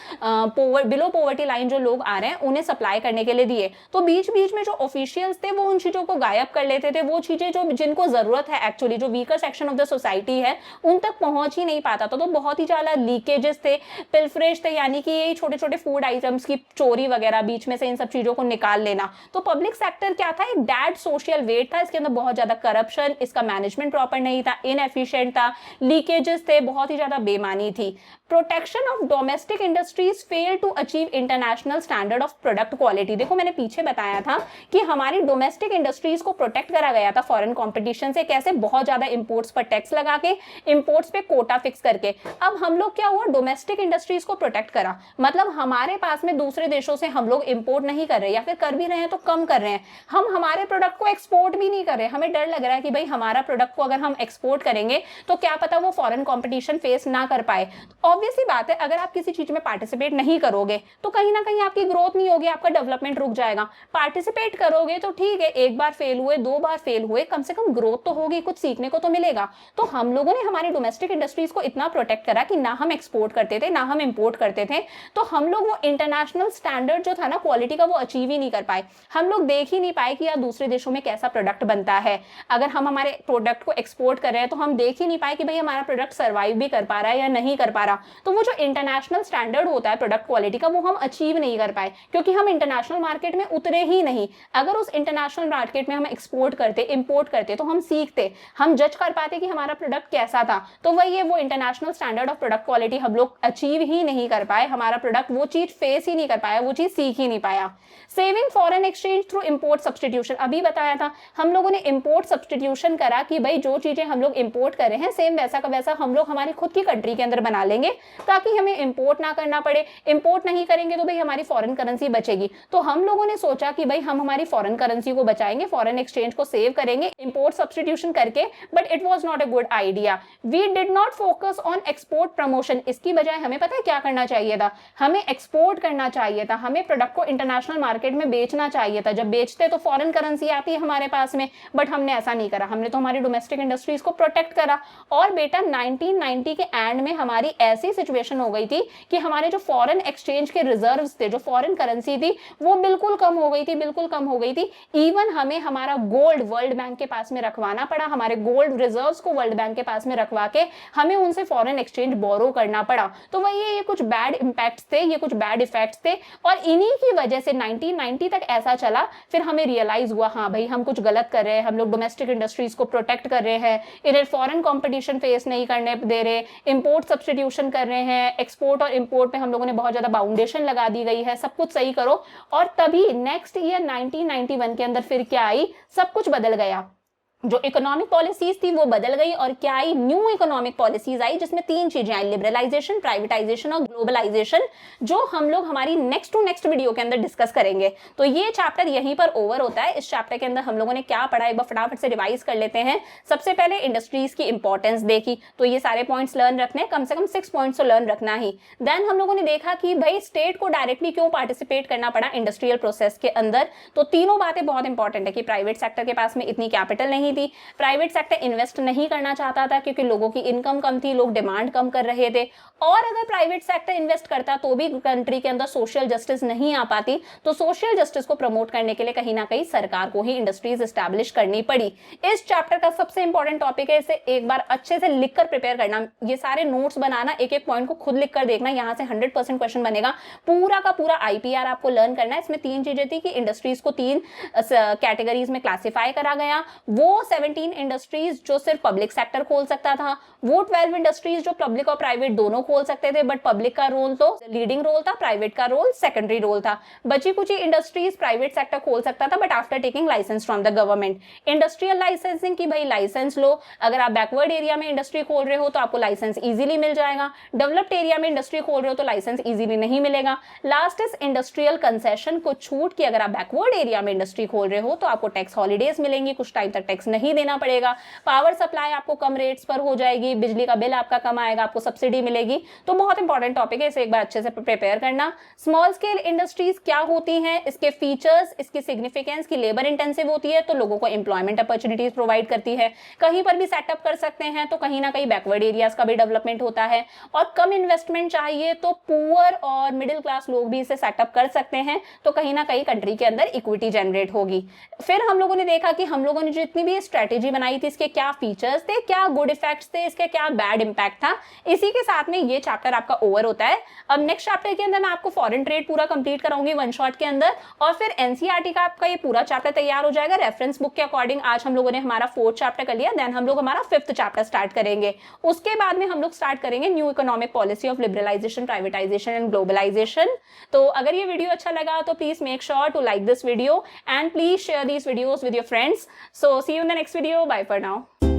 below poverty line जो लोग आ रहे हैं उन्हें सप्लाई करने के लिए दिए, तो बीच बीच में जो ऑफिशियल्स थे वो उन चीजों को गायब कर लेते थे, वो चीजें जो जिनको जरूरत है एक्चुअली, जो weaker section of the society है, उन तक पहुंच ही नहीं पाता था। तो बहुत ही ज्यादा लीकेजेस थे, पिल्फरेज थे, यानी कि ये छोटे छोटे फूड आइटम्स की चोरी वगैरह, बीच में से इन सब चीजों को निकाल लेना। तो पब्लिक सेक्टर क्या था, एक डैड सोशल वेट था, इसके अंदर बहुत ज्यादा करप्शन, इसका मैनेजमेंट प्रॉपर नहीं था, इनएफिशिएंट था, लीकेजेस थे, बहुत ही ज्यादा बेईमानी थी। Protection of domestic industries fail to achieve international standard of product quality. देखो मैंने पीछे बताया था कि हमारी डोमेस्टिक इंडस्ट्रीज को प्रोटेक्ट करा गया था फॉरेन कंपटीशन से, कैसे, बहुत ज्यादा इंपोर्ट्स पर टैक्स लगा के, इंपोर्ट्स पे कोटा फिक्स करके। अब हम लोग क्या हुआ, डोमेस्टिक इंडस्ट्रीज को प्रोटेक्ट करा, मतलब हमारे पास में दूसरे देशों से हम लोग इंपोर्ट नहीं कर रहे, या फिर कर भी रहे हैं तो कम कर रहे हैं, हम हमारे प्रोडक्ट को एक्सपोर्ट भी नहीं कर रहे। हमें डर लग रहा है कि भाई हमारा प्रोडक्ट को अगर हम एक्सपोर्ट करेंगे तो क्या पता वो फॉरेन कंपटीशन फेस ना कर पाए। ऑब्वियस सी बात है, अगर आप किसी चीज में पार्टिसिपेट नहीं करोगे तो कहीं ना कहीं आपकी ग्रोथ नहीं होगी, आपका डेवलपमेंट रुक जाएगा। पार्टिसिपेट करोगे तो ठीक है, एक बार फेल हुए, दो बार फेल हुए, कम से कम ग्रोथ तो होगी, कुछ सीखने को तो मिलेगा। तो हम लोगों ने हमारी डोमेस्टिक इंडस्ट्रीज को इतना प्रोटेक्ट करा कि ना हम एक्सपोर्ट करते थे ना हम इंपोर्ट करते थे, तो हम लोग वो इंटरनेशनल स्टैंडर्ड जो था ना क्वालिटी का, वो अचीव ही नहीं कर पाए। हम लोग देख ही नहीं पाए कि यार दूसरे देशों में कैसा प्रोडक्ट बनता है। अगर हम हमारे प्रोडक्ट को एक्सपोर्ट कर रहे हैं तो हम देख ही नहीं पाए कि भाई हमारा प्रोडक्ट सर्वाइव भी कर पा रहा है या नहीं कर पा रहा। तो वो जो इंटरनेशनल स्टैंडर्ड होता है प्रोडक्ट क्वालिटी का, वो हम अचीव नहीं कर पाए, क्योंकि हम इंटरनेशनल मार्केट में उतरे ही नहीं। अगर उस इंटरनेशनल मार्केट में हम एक्सपोर्ट करते, इंपोर्ट करते, तो हम सीखते, हम जज कर पाते कि हमारा प्रोडक्ट कैसा था। तो वही है, वो international standard of product quality हम लोग अचीव ही नहीं कर पाए, हमारा प्रोडक्ट वो चीज फेस ही नहीं कर पाया, वो चीज सीख ही नहीं पाया। Saving foreign exchange through import substitution, अभी बताया था, हम लोगों ने इंपोर्ट सब्सटीट्यूशन करा कि भाई जो चीजें हम लोग इंपोर्ट कर रहे हैं सेम वैसा का वैसा हम लोग हमारी खुद की कंट्री के अंदर बना लेंगे, ताकि हमें इंपोर्ट ना करना पड़े। इंपोर्ट नहीं करेंगे तो भाई हमारी फॉरेन करेंसी बचेगी। तो हम लोगों ने सोचा कि भाई हम हमारी फॉरेन करेंसी को बचाएंगे, फॉरेन एक्सचेंज को सेव करेंगे इंपोर्ट सब्सटीट्यूशन करके, but it was not a good idea. We did not focus on export promotion. इसकी बजाय हमें पता है क्या करना चाहिए था, हमें एक्सपोर्ट करना चाहिए था, हमें प्रोडक्ट को इंटरनेशनल मार्केट में बेचना चाहिए था। जब बेचते तो फॉरेन करेंसी आती है हमारे पास में, बट हमने ऐसा नहीं करा, हमने तो हमारी डोमेस्टिक इंडस्ट्रीज को प्रोटेक्ट करा। और बेटा 1990 के एंड में हमारी ऐसी ऐसी सिचुएशन हो गई थी कि हमारे जो फॉरेन एक्सचेंज के रिजर्व्स थे, जो फॉरेन करेंसी थी, वो बिल्कुल कम हो गई थी, बिल्कुल कम हो गई थी। इवन हमें हमारा गोल्ड वर्ल्ड बैंक के पास में रखवाना पड़ा, हमारे गोल्ड रिजर्व्स को वर्ल्ड बैंक के पास में रखवा के हमें उनसे फॉरेन एक्सचेंज बोरो करना पड़ा। तो वही ये कुछ बैड इंपैक्ट्स थे, ये कुछ बैड इफेक्ट्स थे, और इन्हीं की वजह से 1990 तक ऐसा चला। फिर हमें रियलाइज हुआ हाँ भाई हम कुछ गलत कर रहे हैं, हम लोग डोमेस्टिक इंडस्ट्रीज को प्रोटेक्ट कर रहे हैं, इन्हें फॉरेन कंपटीशन फेस नहीं करने दे रहे, इंपोर्ट सब्स्टिट्यूशन कर रहे हैं, एक्सपोर्ट और इंपोर्ट पे हम लोगों ने बहुत ज्यादा बाउंडेशन लगा दी गई है, सब कुछ सही करो। और तभी नेक्स्ट ईयर 1991 के अंदर फिर क्या आई, सब कुछ बदल गया। जो इकोनॉमिक पॉलिसीज थी वो बदल गई और क्या आई, न्यू इकोनॉमिक पॉलिसीज आई, जिसमें 3 चीजें आई, लिबरलाइजेशन, प्राइवेटाइजेशन और ग्लोबलाइजेशन, जो हम लोग हमारी नेक्स्ट टू नेक्स्ट वीडियो के अंदर डिस्कस करेंगे। तो ये चैप्टर यहीं पर ओवर होता है। इस चैप्टर के अंदर हम लोगों ने क्या पढ़ा एक बार फटाफट से रिवाइज कर लेते हैं। सबसे पहले इंडस्ट्रीज की इंपॉर्टेंस देखी, तो ये सारे पॉइंट्स लर्न रखने, कम से कम 6 पॉइंट्स तो लर्न रखना ही। देन हम लोगों ने देखा कि भाई स्टेट को डायरेक्टली क्यों पार्टिसिपेट करना पड़ा इंडस्ट्रियल प्रोसेस के अंदर। तो तीनों बातें बहुत इंपॉर्टेंट है कि प्राइवेट सेक्टर के पास में इतनी कैपिटल नहीं थी, प्राइवेट सेक्टर इन्वेस्ट नहीं करना चाहता था क्योंकि लोगों की इनकम कम थी, लोग डिमांड कम कर रहे थे, और अगर प्राइवेट सेक्टर इन्वेस्ट करता तो भी कंट्री के अंदर सोशल जस्टिस नहीं आ पाती। तो सोशल जस्टिस को प्रमोट करने के लिए कहीं ना कहीं सरकार को ही इंडस्ट्रीज एस्टैब्लिश करनी पड़ी। इस चैप्टर का सबसे इंपॉर्टेंट टॉपिक है, इसे एक बार अच्छे से लिखकर प्रिपेयर करना, ये सारे नोट्स बनाना, एक एक पॉइंट को खुद लिखकर देखना, यहां से 100% क्वेश्चन बनेगा। पूरा का पूरा आईपीआर आपको लर्न करना है। इसमें 3 चीजें थी कि इंडस्ट्रीज को 3 कैटेगरीज में क्लासिफाई करा गया, वो 17 इंडस्ट्रीज जो सिर्फ पब्लिक सेक्टर खोल सकता था, वो 12 इंडस्ट्रीज जो पब्लिक और प्राइवेट दोनों खोल सकते थे, बट पब्लिक का रोल तो लीडिंग रोल था, प्राइवेट का रोल सेकेंडरी रोल था। बची कुछ इंडस्ट्रीज प्राइवेट सेक्टर खोल सकता था but after taking licence from the government. Industrial licensing की भाई लाइसेंस लो, अगर आप बैकवर्ड एरिया में इंडस्ट्री खोल रहे हो तो आपको लाइसेंस इजीली मिल जाएगा, डेवलप्ड एरिया में इंडस्ट्री खोल रहे हो तो लाइसेंस इजीली नहीं मिलेगा। लास्ट इज इंडस्ट्रियल कंसेशन, को छूट की अगर आप बैकवर्ड एरिया में इंडस्ट्री खोल रहे हो तो आपको टैक्स हॉलीडेज मिलेंगी, कुछ टाइम तक टैक्स नहीं देना पड़ेगा, पावर सप्लाई आपको कम रेट्स पर हो जाएगी, बिजली का बिल आपका कम आएगा, आपको सब्सिडी मिलेगी। तो बहुत इंपॉर्टेंट टॉपिक है, इसे एक बार अच्छे से प्रिपेयर करना। स्मॉल स्केल इंडस्ट्रीज क्या होती हैं, इसके फीचर्स, इसकी सिग्निफिकेंस, की लेबर इंटेंसिव होती है तो लोगों को एम्प्लॉयमेंट अपॉर्चुनिटीज प्रोवाइड करती है, कहीं पर भी सेटअप कर सकते हैं, तो कहीं ना कहीं बैकवर्ड एरियाज का भी डेवलपमेंट होता है, और कम इन्वेस्टमेंट चाहिए तो पुअर और मिडिल क्लास लोग भी इसे सेटअप कर सकते हैं, तो कहीं ना कहीं कंट्री के अंदर इक्विटी जनरेट होगी। फिर हम लोगों ने देखा कि हम लोगों ने जितनी भी स्ट्रेटेजी बनाई थी, इसके क्या फीचर्स थे, क्या गुड इफेक्ट्स थे, इसके क्या बैड इंपैक्ट था। इसी के साथ में ये चैप्टर आपका ओवर होता है। अब नेक्स्ट चैप्टर के अंदर मैं आपको फॉरेन ट्रेड पूरा कंप्लीट कराऊंगी 1 शॉट के अंदर, और फिर एनसीईआरटी का आपका ये पूरा चैप्टर तैयार हो जाएगा रेफरेंस बुक के अकॉर्डिंग। आज हम लोगों ने हमारा 4th चैप्टर कर लिया, देन हम लोग हमारा 5th चैप्टर स्टार्ट करेंगे। उसके बाद में हम लोग स्टार्ट करेंगे new economic policy of liberalisation, privatisation and globalisation. तो अगर ये वीडियो अच्छा लगा तो please make sure to like this video and please share these videos with your friends. So see you in the next video, bye for now.